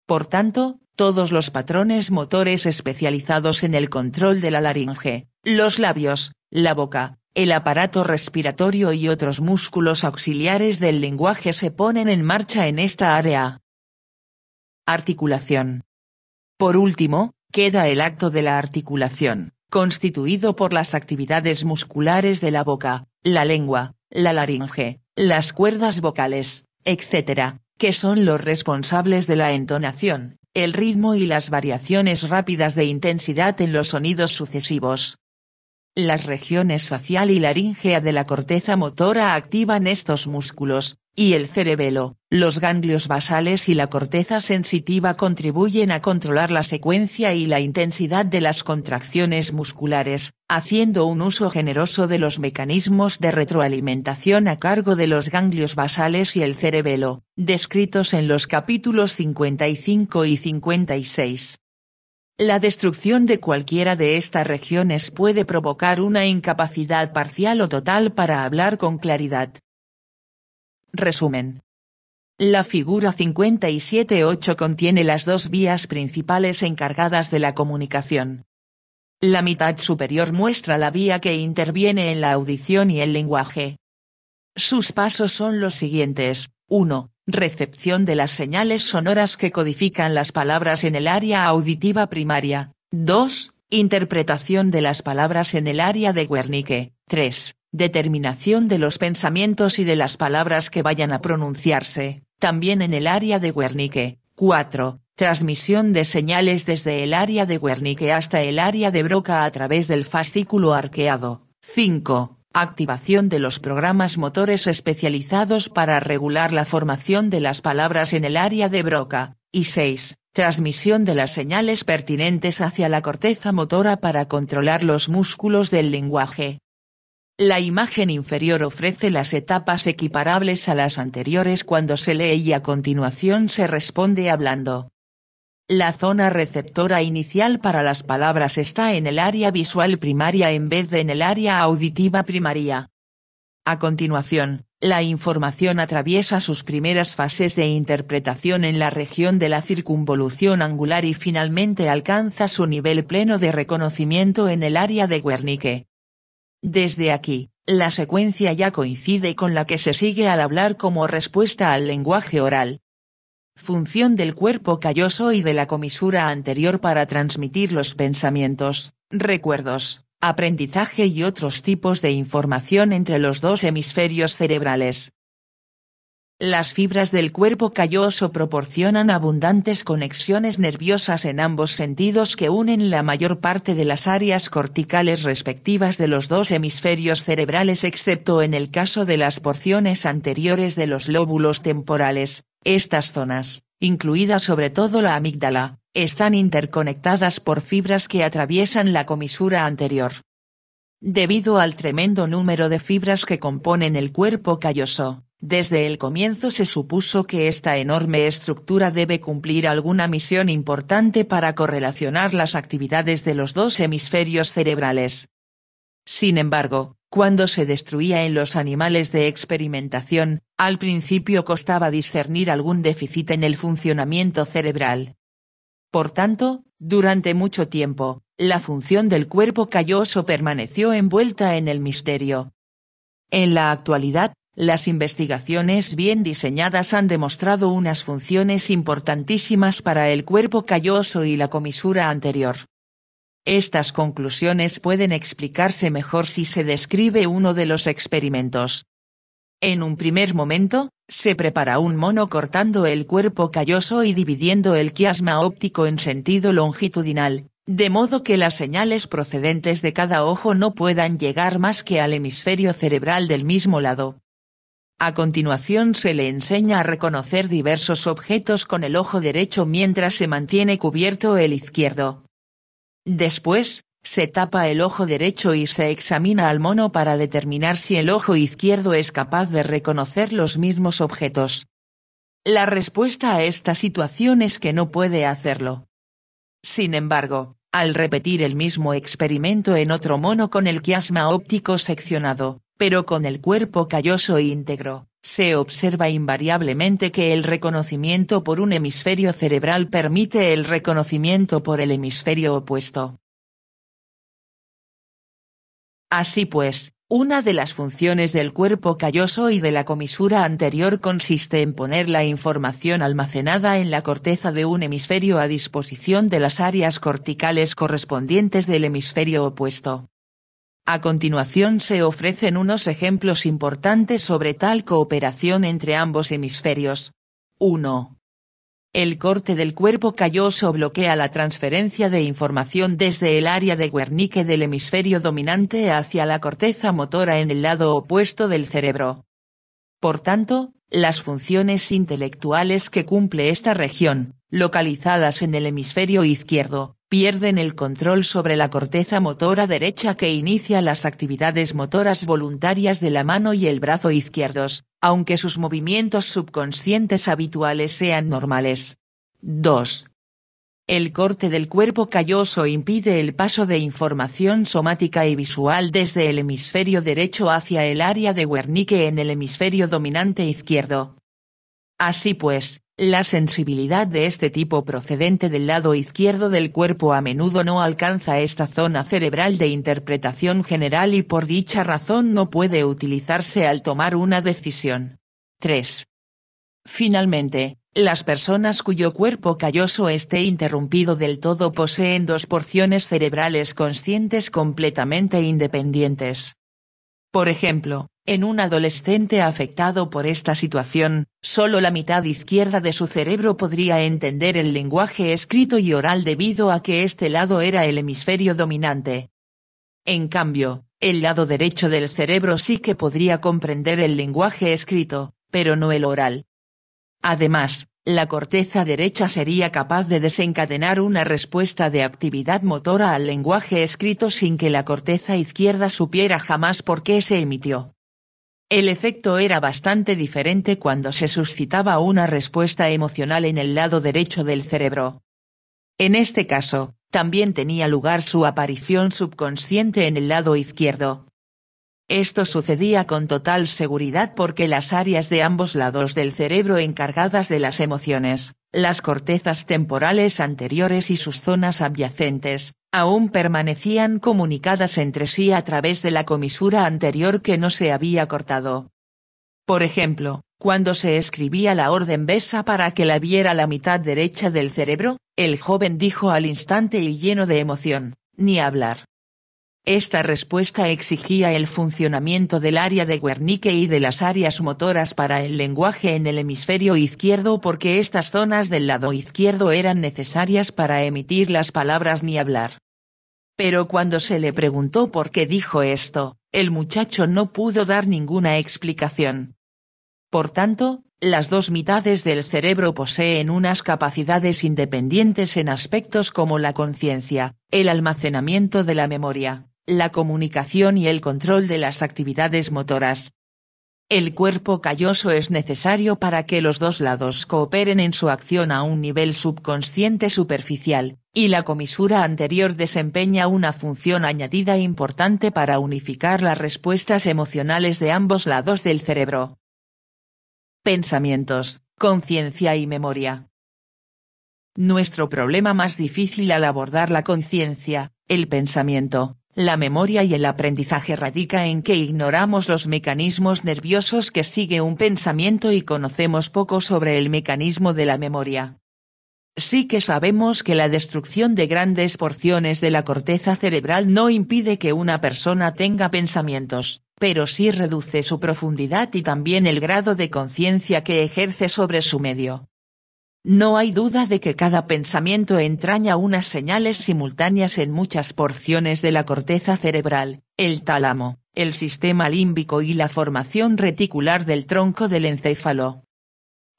Por tanto, todos los patrones motores especializados en el control de la laringe, los labios, la boca, el aparato respiratorio y otros músculos auxiliares del lenguaje se ponen en marcha en esta área. Articulación. Por último, queda el acto de la articulación, constituido por las actividades musculares de la boca, la lengua, la laringe, las cuerdas vocales, etc., que son los responsables de la entonación, el ritmo y las variaciones rápidas de intensidad en los sonidos sucesivos. Las regiones facial y laríngea de la corteza motora activan estos músculos, y el cerebelo, los ganglios basales y la corteza sensitiva contribuyen a controlar la secuencia y la intensidad de las contracciones musculares, haciendo un uso generoso de los mecanismos de retroalimentación a cargo de los ganglios basales y el cerebelo, descritos en los capítulos 55 y 56. La destrucción de cualquiera de estas regiones puede provocar una incapacidad parcial o total para hablar con claridad. Resumen. La figura 57.8 contiene las dos vías principales encargadas de la comunicación. La mitad superior muestra la vía que interviene en la audición y el lenguaje. Sus pasos son los siguientes: 1. Recepción de las señales sonoras que codifican las palabras en el área auditiva primaria. 2. Interpretación de las palabras en el área de Wernicke. 3. Determinación de los pensamientos y de las palabras que vayan a pronunciarse, también en el área de Wernicke. 4. Transmisión de señales desde el área de Wernicke hasta el área de Broca a través del fascículo arqueado. 5. Activación de los programas motores especializados para regular la formación de las palabras en el área de Broca. Y 6. Transmisión de las señales pertinentes hacia la corteza motora para controlar los músculos del lenguaje. La imagen inferior ofrece las etapas equiparables a las anteriores cuando se lee y a continuación se responde hablando. La zona receptora inicial para las palabras está en el área visual primaria en vez de en el área auditiva primaria. A continuación, la información atraviesa sus primeras fases de interpretación en la región de la circunvolución angular y finalmente alcanza su nivel pleno de reconocimiento en el área de Wernicke. Desde aquí, la secuencia ya coincide con la que se sigue al hablar como respuesta al lenguaje oral. Función del cuerpo calloso y de la comisura anterior para transmitir los pensamientos, recuerdos, aprendizaje y otros tipos de información entre los dos hemisferios cerebrales. Las fibras del cuerpo calloso proporcionan abundantes conexiones nerviosas en ambos sentidos que unen la mayor parte de las áreas corticales respectivas de los dos hemisferios cerebrales excepto en el caso de las porciones anteriores de los lóbulos temporales. Estas zonas, incluida sobre todo la amígdala, están interconectadas por fibras que atraviesan la comisura anterior. Debido al tremendo número de fibras que componen el cuerpo calloso, desde el comienzo se supuso que esta enorme estructura debe cumplir alguna misión importante para correlacionar las actividades de los dos hemisferios cerebrales. Sin embargo, cuando se destruía en los animales de experimentación, al principio costaba discernir algún déficit en el funcionamiento cerebral. Por tanto, durante mucho tiempo, la función del cuerpo calloso permaneció envuelta en el misterio. En la actualidad, las investigaciones bien diseñadas han demostrado unas funciones importantísimas para el cuerpo calloso y la comisura anterior. Estas conclusiones pueden explicarse mejor si se describe uno de los experimentos. En un primer momento, se prepara un mono cortando el cuerpo calloso y dividiendo el quiasma óptico en sentido longitudinal, de modo que las señales procedentes de cada ojo no puedan llegar más que al hemisferio cerebral del mismo lado. A continuación se le enseña a reconocer diversos objetos con el ojo derecho mientras se mantiene cubierto el izquierdo. Después, se tapa el ojo derecho y se examina al mono para determinar si el ojo izquierdo es capaz de reconocer los mismos objetos. La respuesta a esta situación es que no puede hacerlo. Sin embargo, al repetir el mismo experimento en otro mono con el quiasma óptico seccionado, pero con el cuerpo calloso íntegro, se observa invariablemente que el reconocimiento por un hemisferio cerebral permite el reconocimiento por el hemisferio opuesto. Así pues, una de las funciones del cuerpo calloso y de la comisura anterior consiste en poner la información almacenada en la corteza de un hemisferio a disposición de las áreas corticales correspondientes del hemisferio opuesto. A continuación se ofrecen unos ejemplos importantes sobre tal cooperación entre ambos hemisferios. 1. El corte del cuerpo calloso bloquea la transferencia de información desde el área de Wernicke del hemisferio dominante hacia la corteza motora en el lado opuesto del cerebro. Por tanto, las funciones intelectuales que cumple esta región, localizadas en el hemisferio izquierdo, pierden el control sobre la corteza motora derecha que inicia las actividades motoras voluntarias de la mano y el brazo izquierdos, aunque sus movimientos subconscientes habituales sean normales. 2. El corte del cuerpo calloso impide el paso de información somática y visual desde el hemisferio derecho hacia el área de Wernicke en el hemisferio dominante izquierdo. Así pues, la sensibilidad de este tipo procedente del lado izquierdo del cuerpo a menudo no alcanza esta zona cerebral de interpretación general y por dicha razón no puede utilizarse al tomar una decisión. 3. Finalmente, las personas cuyo cuerpo calloso esté interrumpido del todo poseen dos porciones cerebrales conscientes completamente independientes. Por ejemplo, en un adolescente afectado por esta situación, solo la mitad izquierda de su cerebro podría entender el lenguaje escrito y oral debido a que este lado era el hemisferio dominante. En cambio, el lado derecho del cerebro sí que podría comprender el lenguaje escrito, pero no el oral. Además, la corteza derecha sería capaz de desencadenar una respuesta de actividad motora al lenguaje escrito sin que la corteza izquierda supiera jamás por qué se emitió. El efecto era bastante diferente cuando se suscitaba una respuesta emocional en el lado derecho del cerebro. En este caso, también tenía lugar su aparición subconsciente en el lado izquierdo. Esto sucedía con total seguridad porque las áreas de ambos lados del cerebro encargadas de las emociones, las cortezas temporales anteriores y sus zonas adyacentes, aún permanecían comunicadas entre sí a través de la comisura anterior que no se había cortado. Por ejemplo, cuando se escribía la orden Besa para que la viera la mitad derecha del cerebro, el joven dijo al instante y lleno de emoción, «Ni hablar». Esta respuesta exigía el funcionamiento del área de Wernicke y de las áreas motoras para el lenguaje en el hemisferio izquierdo porque estas zonas del lado izquierdo eran necesarias para emitir las palabras ni hablar. Pero cuando se le preguntó por qué dijo esto, el muchacho no pudo dar ninguna explicación. Por tanto, las dos mitades del cerebro poseen unas capacidades independientes en aspectos como la conciencia, el almacenamiento de la memoria, la comunicación y el control de las actividades motoras. El cuerpo calloso es necesario para que los dos lados cooperen en su acción a un nivel subconsciente superficial, y la comisura anterior desempeña una función añadida importante para unificar las respuestas emocionales de ambos lados del cerebro. Pensamientos, conciencia y memoria. Nuestro problema más difícil al abordar la conciencia, el pensamiento, la memoria y el aprendizaje radica en que ignoramos los mecanismos nerviosos que sigue un pensamiento y conocemos poco sobre el mecanismo de la memoria. Sí que sabemos que la destrucción de grandes porciones de la corteza cerebral no impide que una persona tenga pensamientos, pero sí reduce su profundidad y también el grado de conciencia que ejerce sobre su medio. No hay duda de que cada pensamiento entraña unas señales simultáneas en muchas porciones de la corteza cerebral, el tálamo, el sistema límbico y la formación reticular del tronco del encéfalo.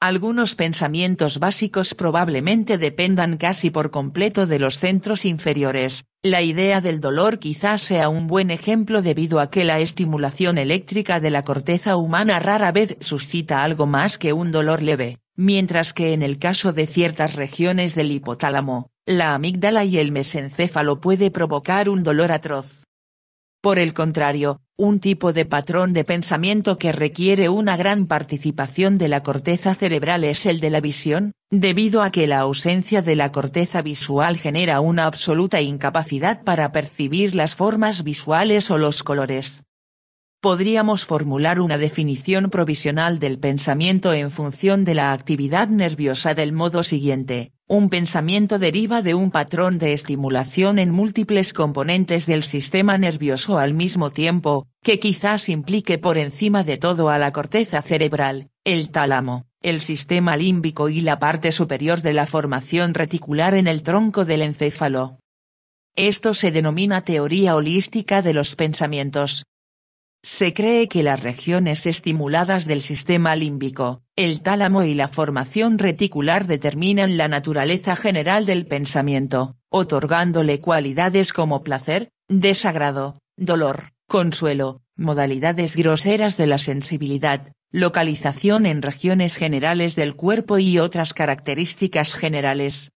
Algunos pensamientos básicos probablemente dependan casi por completo de los centros inferiores. La idea del dolor quizás sea un buen ejemplo debido a que la estimulación eléctrica de la corteza humana rara vez suscita algo más que un dolor leve, mientras que en el caso de ciertas regiones del hipotálamo, la amígdala y el mesencéfalo puede provocar un dolor atroz. Por el contrario, un tipo de patrón de pensamiento que requiere una gran participación de la corteza cerebral es el de la visión, debido a que la ausencia de la corteza visual genera una absoluta incapacidad para percibir las formas visuales o los colores. Podríamos formular una definición provisional del pensamiento en función de la actividad nerviosa del modo siguiente: un pensamiento deriva de un patrón de estimulación en múltiples componentes del sistema nervioso al mismo tiempo, que quizás implique por encima de todo a la corteza cerebral, el tálamo, el sistema límbico y la parte superior de la formación reticular en el tronco del encéfalo. Esto se denomina teoría holística de los pensamientos. Se cree que las regiones estimuladas del sistema límbico, el tálamo y la formación reticular determinan la naturaleza general del pensamiento, otorgándole cualidades como placer, desagrado, dolor, consuelo, modalidades groseras de la sensibilidad, localización en regiones generales del cuerpo y otras características generales.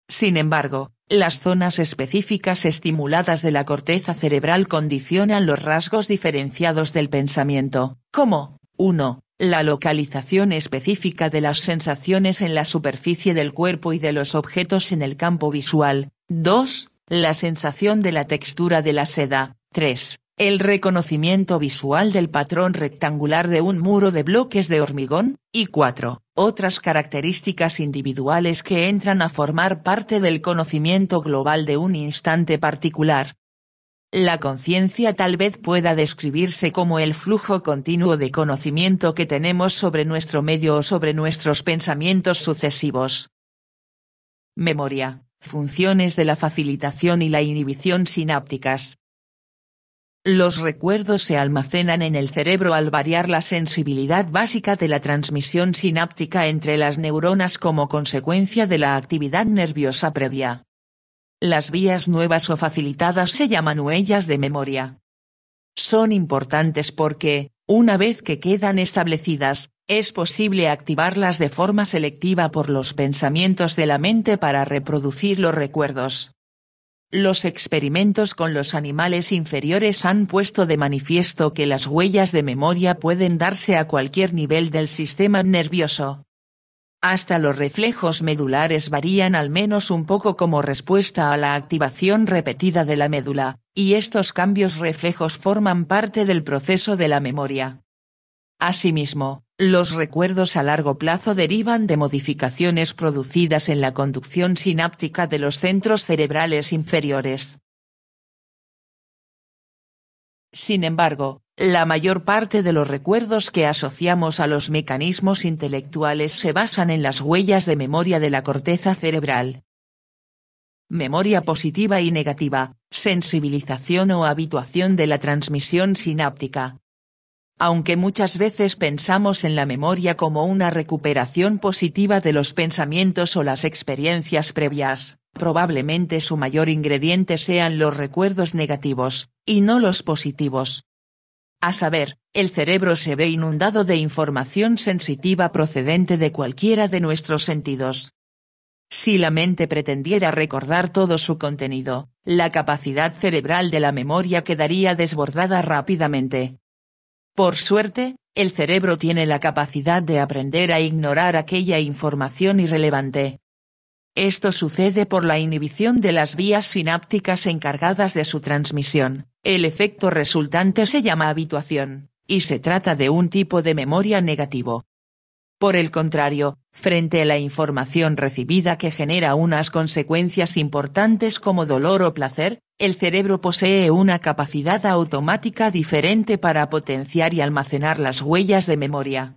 Sin embargo, las zonas específicas estimuladas de la corteza cerebral condicionan los rasgos diferenciados del pensamiento, como 1. La localización específica de las sensaciones en la superficie del cuerpo y de los objetos en el campo visual, 2. La sensación de la textura de la seda, 3. El reconocimiento visual del patrón rectangular de un muro de bloques de hormigón, y 4. Otras características individuales que entran a formar parte del conocimiento global de un instante particular. La conciencia tal vez pueda describirse como el flujo continuo de conocimiento que tenemos sobre nuestro medio o sobre nuestros pensamientos sucesivos. Memoria, funciones de la facilitación y la inhibición sinápticas. Los recuerdos se almacenan en el cerebro al variar la sensibilidad básica de la transmisión sináptica entre las neuronas como consecuencia de la actividad nerviosa previa. Las vías nuevas o facilitadas se llaman huellas de memoria. Son importantes porque, una vez que quedan establecidas, es posible activarlas de forma selectiva por los pensamientos de la mente para reproducir los recuerdos. Los experimentos con los animales inferiores han puesto de manifiesto que las huellas de memoria pueden darse a cualquier nivel del sistema nervioso. Hasta los reflejos medulares varían al menos un poco como respuesta a la activación repetida de la médula, y estos cambios reflejos forman parte del proceso de la memoria. Asimismo, los recuerdos a largo plazo derivan de modificaciones producidas en la conducción sináptica de los centros cerebrales inferiores. Sin embargo, la mayor parte de los recuerdos que asociamos a los mecanismos intelectuales se basan en las huellas de memoria de la corteza cerebral. Memoria positiva y negativa, sensibilización o habituación de la transmisión sináptica. Aunque muchas veces pensamos en la memoria como una recuperación positiva de los pensamientos o las experiencias previas, probablemente su mayor ingrediente sean los recuerdos negativos, y no los positivos. A saber, el cerebro se ve inundado de información sensitiva procedente de cualquiera de nuestros sentidos. Si la mente pretendiera recordar todo su contenido, la capacidad cerebral de la memoria quedaría desbordada rápidamente. Por suerte, el cerebro tiene la capacidad de aprender a ignorar aquella información irrelevante. Esto sucede por la inhibición de las vías sinápticas encargadas de su transmisión. El efecto resultante se llama habituación, y se trata de un tipo de memoria negativo. Por el contrario, frente a la información recibida que genera unas consecuencias importantes como dolor o placer, el cerebro posee una capacidad automática diferente para potenciar y almacenar las huellas de memoria.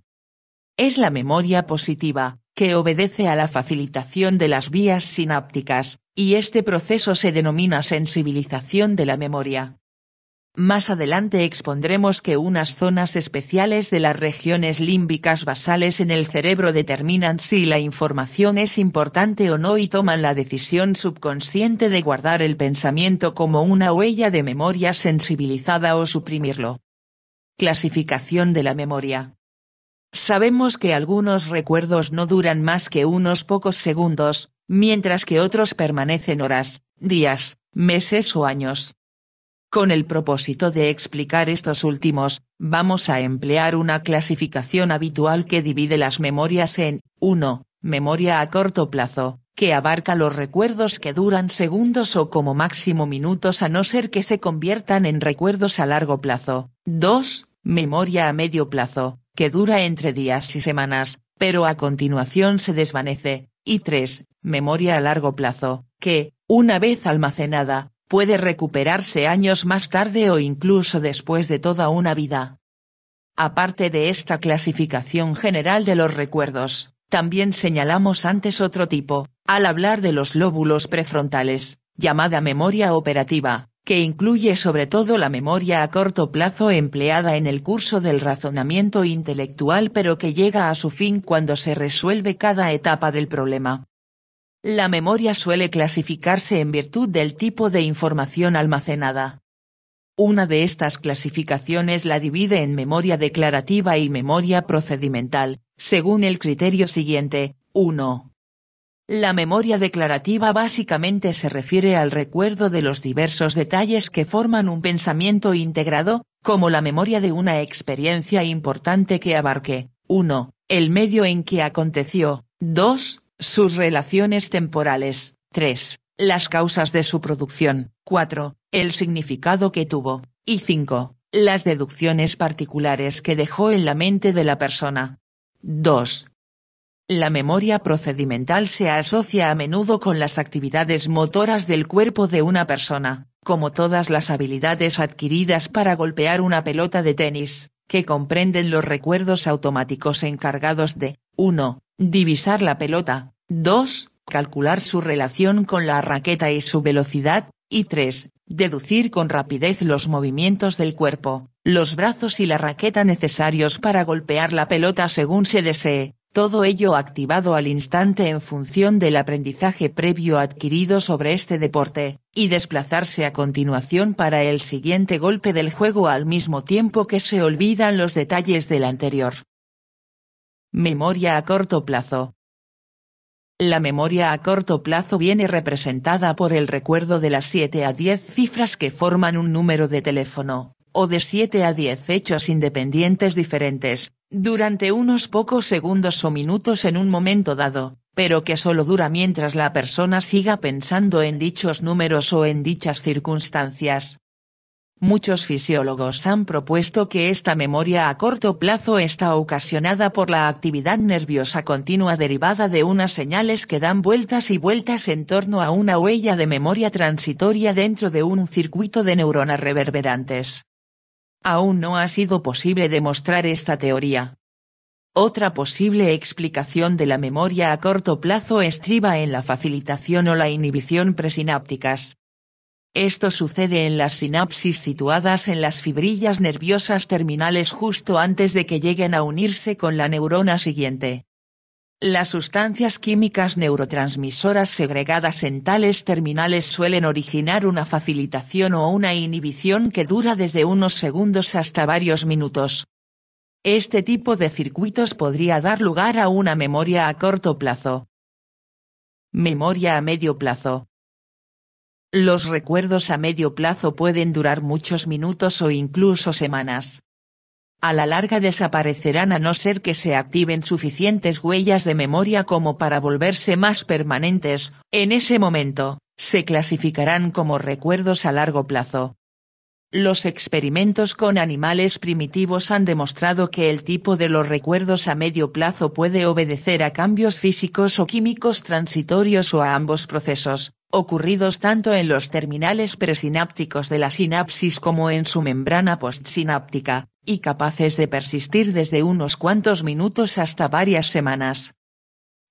Es la memoria positiva, que obedece a la facilitación de las vías sinápticas, y este proceso se denomina sensibilización de la memoria. Más adelante expondremos que unas zonas especiales de las regiones límbicas basales en el cerebro determinan si la información es importante o no y toman la decisión subconsciente de guardar el pensamiento como una huella de memoria sensibilizada o suprimirlo. Clasificación de la memoria. Sabemos que algunos recuerdos no duran más que unos pocos segundos, mientras que otros permanecen horas, días, meses o años. Con el propósito de explicar estos últimos, vamos a emplear una clasificación habitual que divide las memorias en 1. Memoria a corto plazo, que abarca los recuerdos que duran segundos o como máximo minutos a no ser que se conviertan en recuerdos a largo plazo. 2. Memoria a medio plazo, que dura entre días y semanas, pero a continuación se desvanece. Y 3. Memoria a largo plazo, que, una vez almacenada, puede recuperarse años más tarde o incluso después de toda una vida. Aparte de esta clasificación general de los recuerdos, también señalamos antes otro tipo, al hablar de los lóbulos prefrontales, llamada memoria operativa, que incluye sobre todo la memoria a corto plazo empleada en el curso del razonamiento intelectual pero que llega a su fin cuando se resuelve cada etapa del problema. La memoria suele clasificarse en virtud del tipo de información almacenada. Una de estas clasificaciones la divide en memoria declarativa y memoria procedimental, según el criterio siguiente. 1. La memoria declarativa básicamente se refiere al recuerdo de los diversos detalles que forman un pensamiento integrado, como la memoria de una experiencia importante que abarque, 1. El medio en que aconteció, 2. Sus relaciones temporales, 3. Las causas de su producción, 4. El significado que tuvo, y 5. Las deducciones particulares que dejó en la mente de la persona. 2. La memoria procedimental se asocia a menudo con las actividades motoras del cuerpo de una persona, como todas las habilidades adquiridas para golpear una pelota de tenis, que comprenden los recuerdos automáticos encargados de 1. Divisar la pelota, 2. Calcular su relación con la raqueta y su velocidad, y 3. Deducir con rapidez los movimientos del cuerpo, los brazos y la raqueta necesarios para golpear la pelota según se desee, todo ello activado al instante en función del aprendizaje previo adquirido sobre este deporte, y desplazarse a continuación para el siguiente golpe del juego al mismo tiempo que se olvidan los detalles del anterior. Memoria a corto plazo. La memoria a corto plazo viene representada por el recuerdo de las 7 a 10 cifras que forman un número de teléfono, o de 7 a 10 hechos independientes diferentes, durante unos pocos segundos o minutos en un momento dado, pero que solo dura mientras la persona siga pensando en dichos números o en dichas circunstancias. Muchos fisiólogos han propuesto que esta memoria a corto plazo está ocasionada por la actividad nerviosa continua derivada de unas señales que dan vueltas y vueltas en torno a una huella de memoria transitoria dentro de un circuito de neuronas reverberantes. Aún no ha sido posible demostrar esta teoría. Otra posible explicación de la memoria a corto plazo estriba en la facilitación o la inhibición presinápticas. Esto sucede en las sinapsis situadas en las fibrillas nerviosas terminales justo antes de que lleguen a unirse con la neurona siguiente. Las sustancias químicas neurotransmisoras segregadas en tales terminales suelen originar una facilitación o una inhibición que dura desde unos segundos hasta varios minutos. Este tipo de circuitos podría dar lugar a una memoria a corto plazo. Memoria a medio plazo. Los recuerdos a medio plazo pueden durar muchos minutos o incluso semanas. A la larga desaparecerán a no ser que se activen suficientes huellas de memoria como para volverse más permanentes. En ese momento, se clasificarán como recuerdos a largo plazo. Los experimentos con animales primitivos han demostrado que el tipo de los recuerdos a medio plazo puede obedecer a cambios físicos o químicos transitorios o a ambos procesos, ocurridos tanto en los terminales presinápticos de la sinapsis como en su membrana postsináptica, y capaces de persistir desde unos cuantos minutos hasta varias semanas.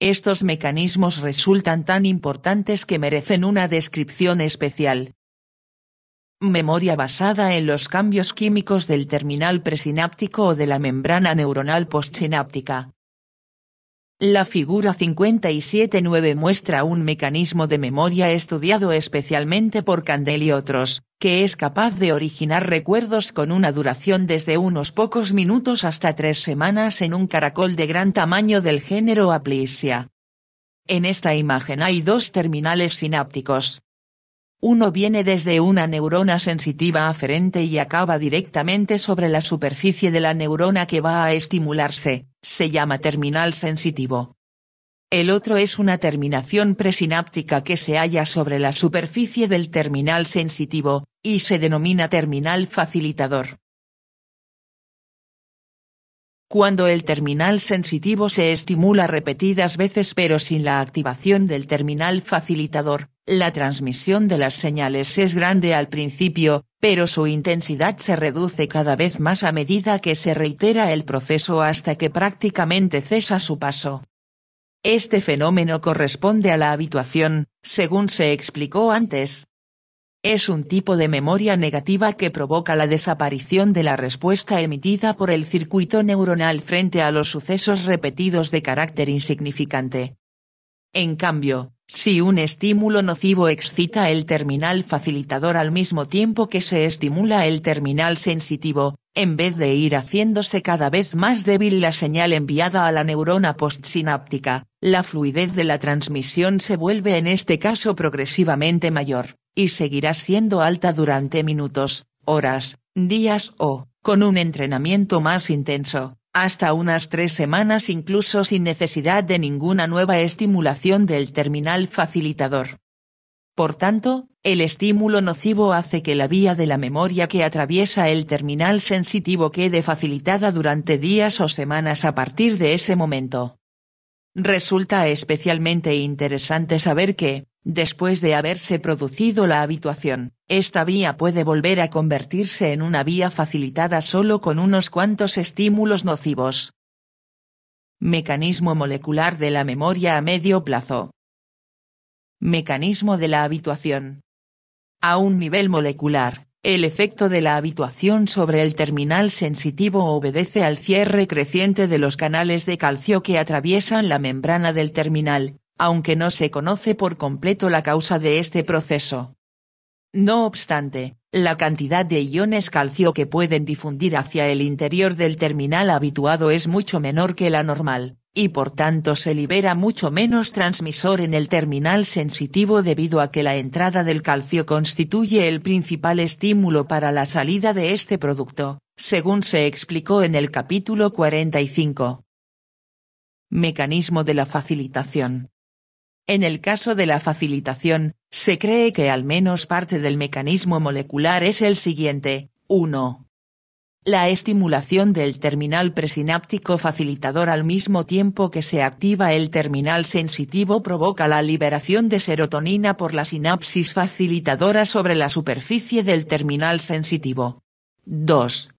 Estos mecanismos resultan tan importantes que merecen una descripción especial. Memoria basada en los cambios químicos del terminal presináptico o de la membrana neuronal postsináptica. La figura 57.9 muestra un mecanismo de memoria estudiado especialmente por Kandel y otros, que es capaz de originar recuerdos con una duración desde unos pocos minutos hasta 3 semanas en un caracol de gran tamaño del género Aplysia. En esta imagen hay dos terminales sinápticos. Uno viene desde una neurona sensitiva aferente y acaba directamente sobre la superficie de la neurona que va a estimularse, se llama terminal sensitivo. El otro es una terminación presináptica que se halla sobre la superficie del terminal sensitivo, y se denomina terminal facilitador. Cuando el terminal sensitivo se estimula repetidas veces pero sin la activación del terminal facilitador, la transmisión de las señales es grande al principio, pero su intensidad se reduce cada vez más a medida que se reitera el proceso hasta que prácticamente cesa su paso. Este fenómeno corresponde a la habituación, según se explicó antes. Es un tipo de memoria negativa que provoca la desaparición de la respuesta emitida por el circuito neuronal frente a los sucesos repetidos de carácter insignificante. En cambio, si un estímulo nocivo excita el terminal facilitador al mismo tiempo que se estimula el terminal sensitivo, en vez de ir haciéndose cada vez más débil la señal enviada a la neurona postsináptica, la fluidez de la transmisión se vuelve en este caso progresivamente mayor, y seguirá siendo alta durante minutos, horas, días o, con un entrenamiento más intenso, hasta unas 3 semanas incluso sin necesidad de ninguna nueva estimulación del terminal facilitador. Por tanto, el estímulo nocivo hace que la vía de la memoria que atraviesa el terminal sensitivo quede facilitada durante días o semanas a partir de ese momento. Resulta especialmente interesante saber que, después de haberse producido la habituación, esta vía puede volver a convertirse en una vía facilitada solo con unos cuantos estímulos nocivos. Mecanismo molecular de la memoria a medio plazo. Mecanismo de la habituación. A un nivel molecular, el efecto de la habituación sobre el terminal sensitivo obedece al cierre creciente de los canales de calcio que atraviesan la membrana del terminal, aunque no se conoce por completo la causa de este proceso. No obstante, La cantidad de iones calcio que pueden difundir hacia el interior del terminal habituado es mucho menor que la normal, y por tanto se libera mucho menos transmisor en el terminal sensitivo debido a que la entrada del calcio constituye el principal estímulo para la salida de este producto, según se explicó en el capítulo 45. Mecanismo de la facilitación. En el caso de la facilitación, se cree que al menos parte del mecanismo molecular es el siguiente: 1. La estimulación del terminal presináptico facilitador al mismo tiempo que se activa el terminal sensitivo provoca la liberación de serotonina por la sinapsis facilitadora sobre la superficie del terminal sensitivo. 2.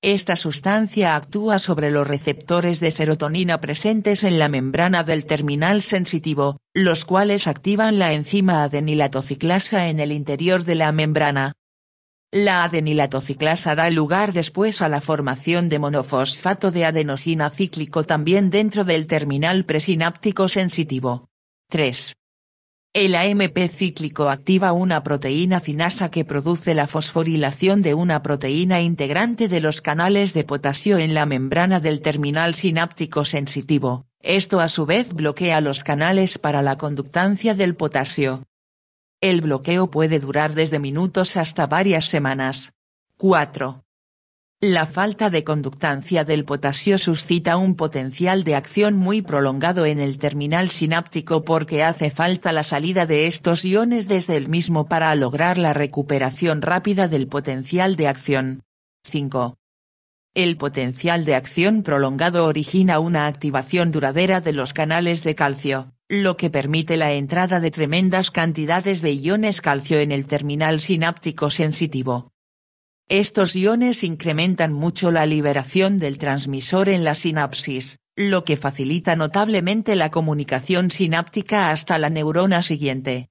Esta sustancia actúa sobre los receptores de serotonina presentes en la membrana del terminal sensitivo, los cuales activan la enzima adenilatociclasa en el interior de la membrana. La adenilatociclasa da lugar después a la formación de monofosfato de adenosina cíclico también dentro del terminal presináptico sensitivo. 3. El AMP cíclico activa una proteína cinasa que produce la fosforilación de una proteína integrante de los canales de potasio en la membrana del terminal sináptico sensitivo, esto a su vez bloquea los canales para la conductancia del potasio. El bloqueo puede durar desde minutos hasta varias semanas. 4. La falta de conductancia del potasio suscita un potencial de acción muy prolongado en el terminal sináptico porque hace falta la salida de estos iones desde el mismo para lograr la recuperación rápida del potencial de acción. 5. El potencial de acción prolongado origina una activación duradera de los canales de calcio, lo que permite la entrada de tremendas cantidades de iones calcio en el terminal sináptico sensitivo. Estos iones incrementan mucho la liberación del transmisor en la sinapsis, lo que facilita notablemente la comunicación sináptica hasta la neurona siguiente.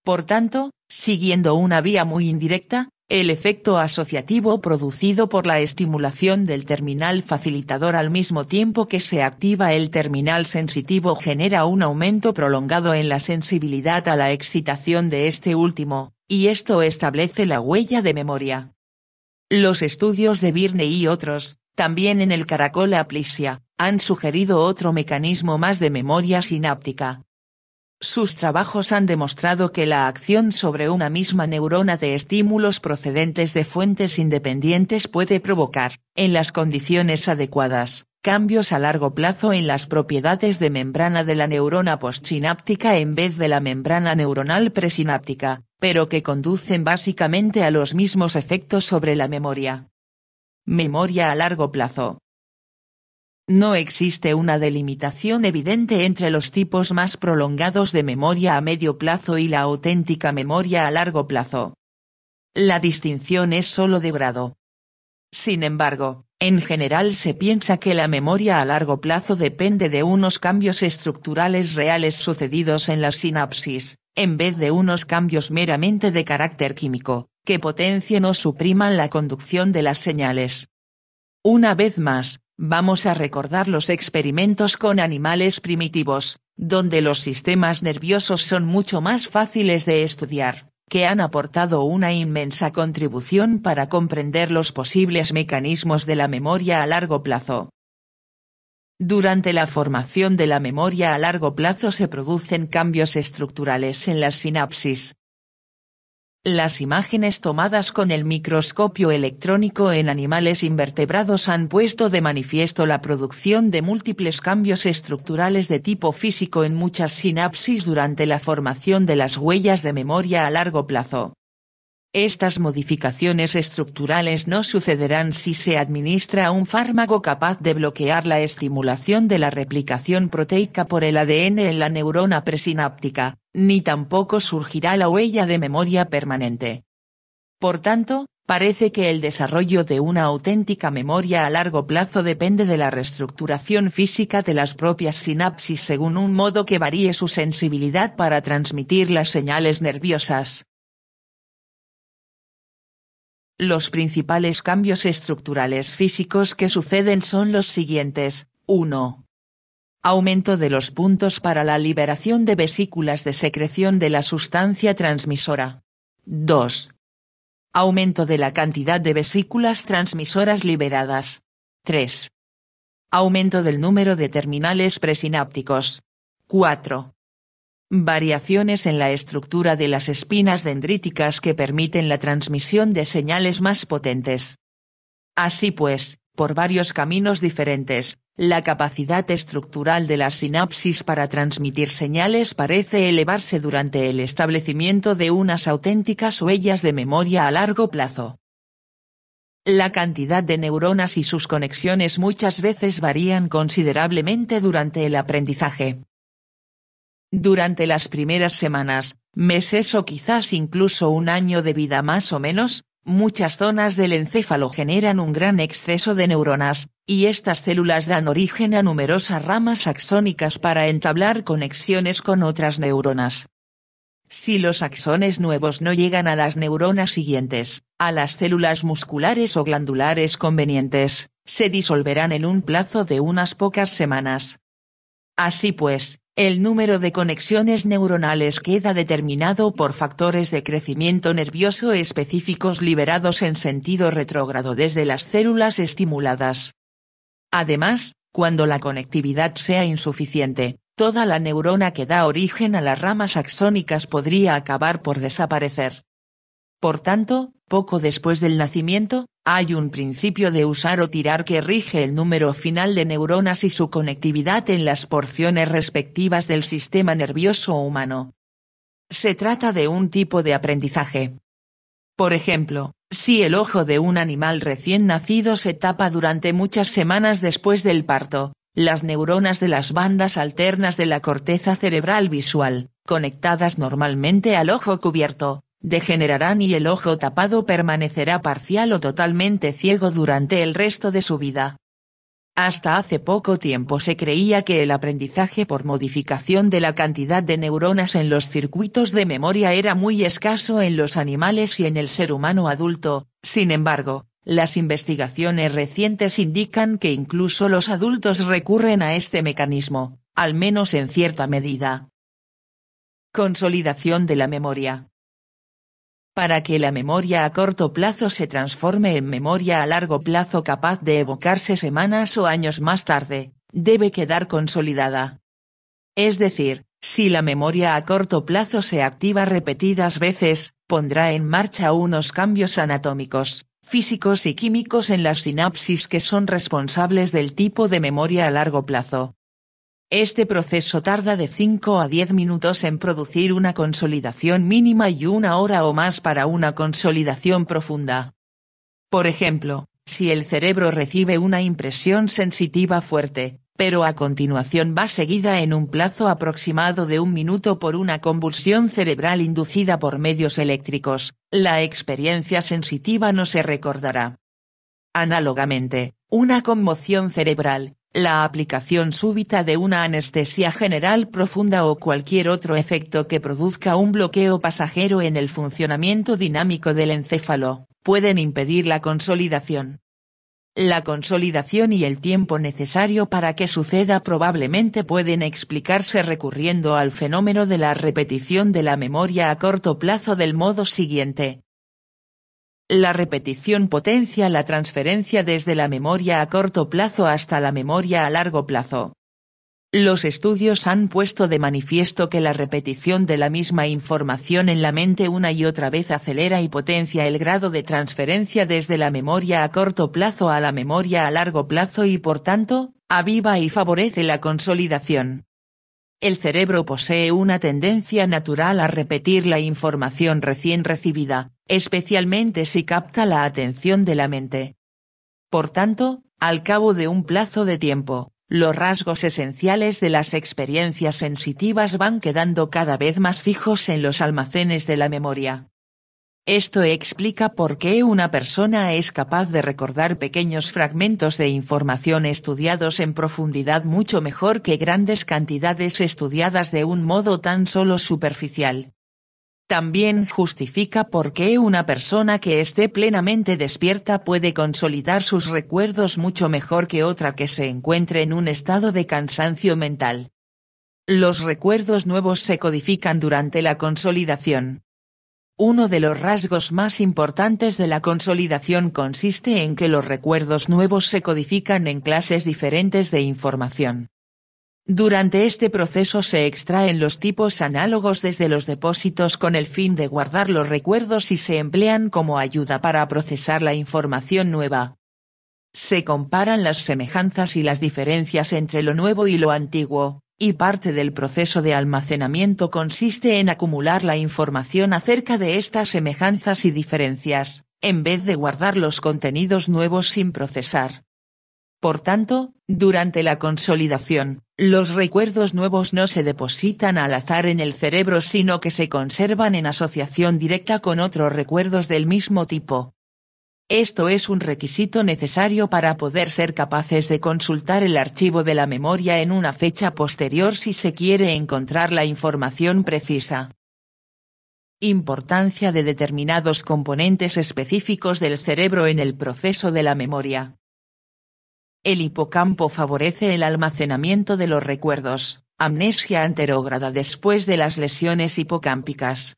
Por tanto, siguiendo una vía muy indirecta, el efecto asociativo producido por la estimulación del terminal facilitador al mismo tiempo que se activa el terminal sensitivo genera un aumento prolongado en la sensibilidad a la excitación de este último, y esto establece la huella de memoria. Los estudios de Birne y otros, también en el caracol aplisia, han sugerido otro mecanismo más de memoria sináptica. Sus trabajos han demostrado que la acción sobre una misma neurona de estímulos procedentes de fuentes independientes puede provocar, en las condiciones adecuadas, cambios a largo plazo en las propiedades de membrana de la neurona postsináptica en vez de la membrana neuronal presináptica, pero que conducen básicamente a los mismos efectos sobre la memoria. Memoria a largo plazo. No existe una delimitación evidente entre los tipos más prolongados de memoria a medio plazo y la auténtica memoria a largo plazo. La distinción es solo de grado. Sin embargo, en general se piensa que la memoria a largo plazo depende de unos cambios estructurales reales sucedidos en la sinapsis, en vez de unos cambios meramente de carácter químico, que potencien o supriman la conducción de las señales. Una vez más, vamos a recordar los experimentos con animales primitivos, donde los sistemas nerviosos son mucho más fáciles de estudiar, que han aportado una inmensa contribución para comprender los posibles mecanismos de la memoria a largo plazo. Durante la formación de la memoria a largo plazo se producen cambios estructurales en las sinapsis. Las imágenes tomadas con el microscopio electrónico en animales invertebrados han puesto de manifiesto la producción de múltiples cambios estructurales de tipo físico en muchas sinapsis durante la formación de las huellas de memoria a largo plazo. Estas modificaciones estructurales no sucederán si se administra un fármaco capaz de bloquear la estimulación de la replicación proteica por el ADN en la neurona presináptica, ni tampoco surgirá la huella de memoria permanente. Por tanto, parece que el desarrollo de una auténtica memoria a largo plazo depende de la reestructuración física de las propias sinapsis según un modo que varíe su sensibilidad para transmitir las señales nerviosas. Los principales cambios estructurales físicos que suceden son los siguientes: 1. Aumento de los puntos para la liberación de vesículas de secreción de la sustancia transmisora. 2. Aumento de la cantidad de vesículas transmisoras liberadas. 3. Aumento del número de terminales presinápticos. 4. Variaciones en la estructura de las espinas dendríticas que permiten la transmisión de señales más potentes. Así pues, por varios caminos diferentes, la capacidad estructural de la sinapsis para transmitir señales parece elevarse durante el establecimiento de unas auténticas huellas de memoria a largo plazo. La cantidad de neuronas y sus conexiones muchas veces varían considerablemente durante el aprendizaje. Durante las primeras semanas, meses o quizás incluso un año de vida más o menos, muchas zonas del encéfalo generan un gran exceso de neuronas, y estas células dan origen a numerosas ramas axónicas para entablar conexiones con otras neuronas. Si los axones nuevos no llegan a las neuronas siguientes, a las células musculares o glandulares convenientes, se disolverán en un plazo de unas pocas semanas. Así pues, el número de conexiones neuronales queda determinado por factores de crecimiento nervioso específicos liberados en sentido retrógrado desde las células estimuladas. Además, cuando la conectividad sea insuficiente, toda la neurona que da origen a las ramas axónicas podría acabar por desaparecer. Por tanto, poco después del nacimiento, hay un principio de usar o tirar que rige el número final de neuronas y su conectividad en las porciones respectivas del sistema nervioso humano. Se trata de un tipo de aprendizaje. Por ejemplo, si el ojo de un animal recién nacido se tapa durante muchas semanas después del parto, las neuronas de las bandas alternas de la corteza cerebral visual, conectadas normalmente al ojo cubierto, degenerarán y el ojo tapado permanecerá parcial o totalmente ciego durante el resto de su vida. Hasta hace poco tiempo se creía que el aprendizaje por modificación de la cantidad de neuronas en los circuitos de memoria era muy escaso en los animales y en el ser humano adulto. Sin embargo, las investigaciones recientes indican que incluso los adultos recurren a este mecanismo, al menos en cierta medida. Consolidación de la memoria. Para que la memoria a corto plazo se transforme en memoria a largo plazo capaz de evocarse semanas o años más tarde, debe quedar consolidada. Es decir, si la memoria a corto plazo se activa repetidas veces, pondrá en marcha unos cambios anatómicos, físicos y químicos en las sinapsis que son responsables del tipo de memoria a largo plazo. Este proceso tarda de 5 a 10 minutos en producir una consolidación mínima y 1 hora o más para una consolidación profunda. Por ejemplo, si el cerebro recibe una impresión sensitiva fuerte, pero a continuación va seguida en un plazo aproximado de 1 minuto por una convulsión cerebral inducida por medios eléctricos, la experiencia sensitiva no se recordará. Análogamente, una conmoción cerebral, la aplicación súbita de una anestesia general profunda o cualquier otro efecto que produzca un bloqueo pasajero en el funcionamiento dinámico del encéfalo, pueden impedir la consolidación. La consolidación y el tiempo necesario para que suceda probablemente pueden explicarse recurriendo al fenómeno de la repetición de la memoria a corto plazo del modo siguiente. La repetición potencia la transferencia desde la memoria a corto plazo hasta la memoria a largo plazo. Los estudios han puesto de manifiesto que la repetición de la misma información en la mente una y otra vez acelera y potencia el grado de transferencia desde la memoria a corto plazo a la memoria a largo plazo y por tanto, aviva y favorece la consolidación. El cerebro posee una tendencia natural a repetir la información recién recibida, especialmente si capta la atención de la mente. Por tanto, al cabo de un plazo de tiempo, los rasgos esenciales de las experiencias sensitivas van quedando cada vez más fijos en los almacenes de la memoria. Esto explica por qué una persona es capaz de recordar pequeños fragmentos de información estudiados en profundidad mucho mejor que grandes cantidades estudiadas de un modo tan solo superficial. También justifica por qué una persona que esté plenamente despierta puede consolidar sus recuerdos mucho mejor que otra que se encuentre en un estado de cansancio mental. Los recuerdos nuevos se codifican durante la consolidación. Uno de los rasgos más importantes de la consolidación consiste en que los recuerdos nuevos se codifican en clases diferentes de información. Durante este proceso se extraen los tipos análogos desde los depósitos con el fin de guardar los recuerdos y se emplean como ayuda para procesar la información nueva. Se comparan las semejanzas y las diferencias entre lo nuevo y lo antiguo, y parte del proceso de almacenamiento consiste en acumular la información acerca de estas semejanzas y diferencias, en vez de guardar los contenidos nuevos sin procesar. Por tanto, durante la consolidación, los recuerdos nuevos no se depositan al azar en el cerebro sino que se conservan en asociación directa con otros recuerdos del mismo tipo. Esto es un requisito necesario para poder ser capaces de consultar el archivo de la memoria en una fecha posterior si se quiere encontrar la información precisa. Importancia de determinados componentes específicos del cerebro en el proceso de la memoria. El hipocampo favorece el almacenamiento de los recuerdos, amnesia anterógrada después de las lesiones hipocámpicas.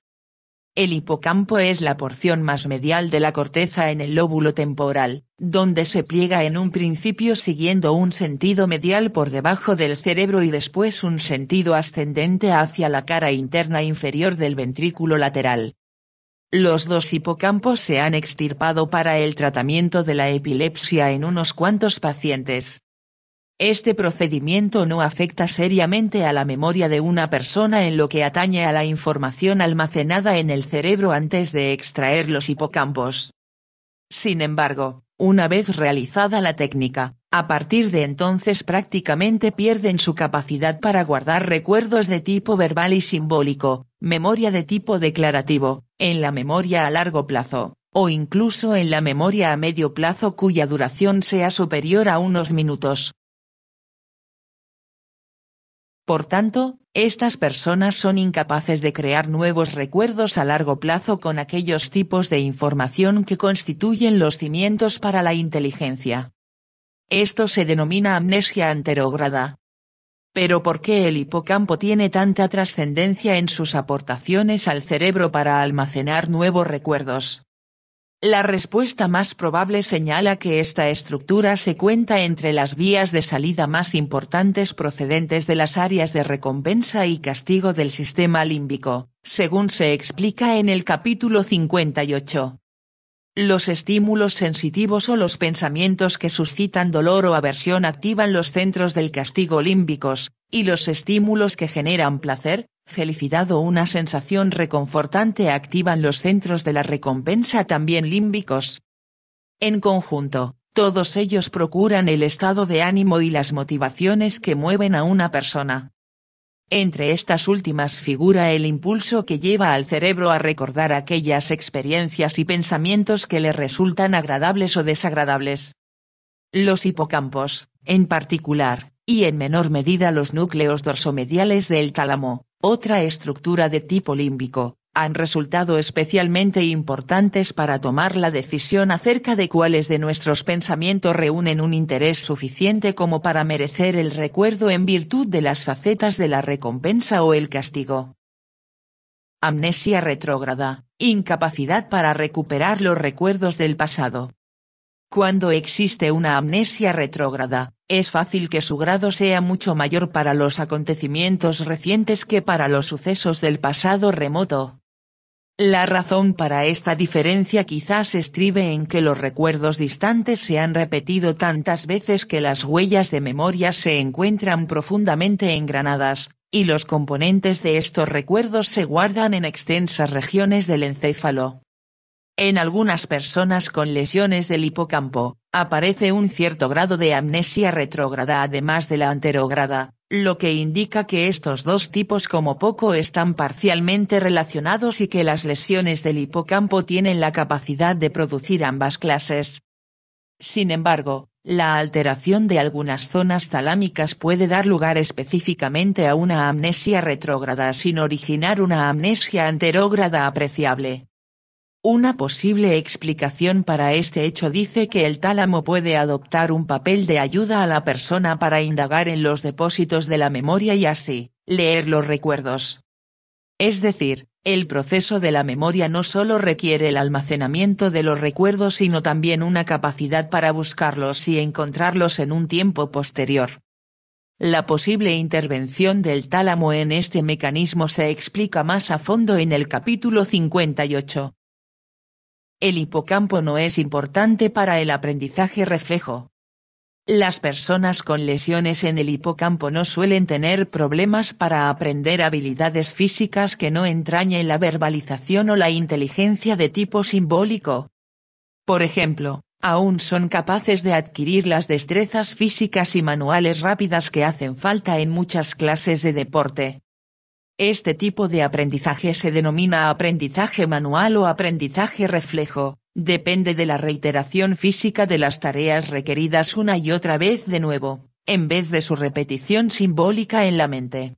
El hipocampo es la porción más medial de la corteza en el lóbulo temporal, donde se pliega en un principio siguiendo un sentido medial por debajo del cerebro y después un sentido ascendente hacia la cara interna inferior del ventrículo lateral. Los dos hipocampos se han extirpado para el tratamiento de la epilepsia en unos cuantos pacientes. Este procedimiento no afecta seriamente a la memoria de una persona en lo que atañe a la información almacenada en el cerebro antes de extraer los hipocampos. Sin embargo, una vez realizada la técnica, a partir de entonces prácticamente pierden su capacidad para guardar recuerdos de tipo verbal y simbólico, memoria de tipo declarativo, en la memoria a largo plazo, o incluso en la memoria a medio plazo cuya duración sea superior a unos minutos. Por tanto, estas personas son incapaces de crear nuevos recuerdos a largo plazo con aquellos tipos de información que constituyen los cimientos para la inteligencia. Esto se denomina amnesia anterógrada. Pero ¿por qué el hipocampo tiene tanta trascendencia en sus aportaciones al cerebro para almacenar nuevos recuerdos? La respuesta más probable señala que esta estructura se cuenta entre las vías de salida más importantes procedentes de las áreas de recompensa y castigo del sistema límbico, según se explica en el capítulo 58. Los estímulos sensitivos o los pensamientos que suscitan dolor o aversión activan los centros del castigo límbicos, y los estímulos que generan placer, felicidad o una sensación reconfortante activan los centros de la recompensa también límbicos. En conjunto, todos ellos procuran el estado de ánimo y las motivaciones que mueven a una persona. Entre estas últimas figura el impulso que lleva al cerebro a recordar aquellas experiencias y pensamientos que le resultan agradables o desagradables. Los hipocampos, en particular, y en menor medida los núcleos dorsomediales del tálamo, otra estructura de tipo límbico, han resultado especialmente importantes para tomar la decisión acerca de cuáles de nuestros pensamientos reúnen un interés suficiente como para merecer el recuerdo en virtud de las facetas de la recompensa o el castigo. Amnesia retrógrada, incapacidad para recuperar los recuerdos del pasado. Cuando existe una amnesia retrógrada, es fácil que su grado sea mucho mayor para los acontecimientos recientes que para los sucesos del pasado remoto. La razón para esta diferencia quizás estribe en que los recuerdos distantes se han repetido tantas veces que las huellas de memoria se encuentran profundamente engranadas, y los componentes de estos recuerdos se guardan en extensas regiones del encéfalo. En algunas personas con lesiones del hipocampo, aparece un cierto grado de amnesia retrógrada además de la anterógrada, lo que indica que estos dos tipos como poco están parcialmente relacionados y que las lesiones del hipocampo tienen la capacidad de producir ambas clases. Sin embargo, la alteración de algunas zonas talámicas puede dar lugar específicamente a una amnesia retrógrada sin originar una amnesia anterógrada apreciable. Una posible explicación para este hecho dice que el tálamo puede adoptar un papel de ayuda a la persona para indagar en los depósitos de la memoria y así, leer los recuerdos. Es decir, El proceso de la memoria no solo requiere el almacenamiento de los recuerdos sino también una capacidad para buscarlos y encontrarlos en un tiempo posterior. La posible intervención del tálamo en este mecanismo se explica más a fondo en el capítulo 58. El hipocampo no es importante para el aprendizaje reflejo. Las personas con lesiones en el hipocampo no suelen tener problemas para aprender habilidades físicas que no entrañen la verbalización o la inteligencia de tipo simbólico. Por ejemplo, aún son capaces de adquirir las destrezas físicas y manuales rápidas que hacen falta en muchas clases de deporte. Este tipo de aprendizaje se denomina aprendizaje manual o aprendizaje reflejo. Depende de la reiteración física de las tareas requeridas una y otra vez de nuevo, en vez de su repetición simbólica en la mente.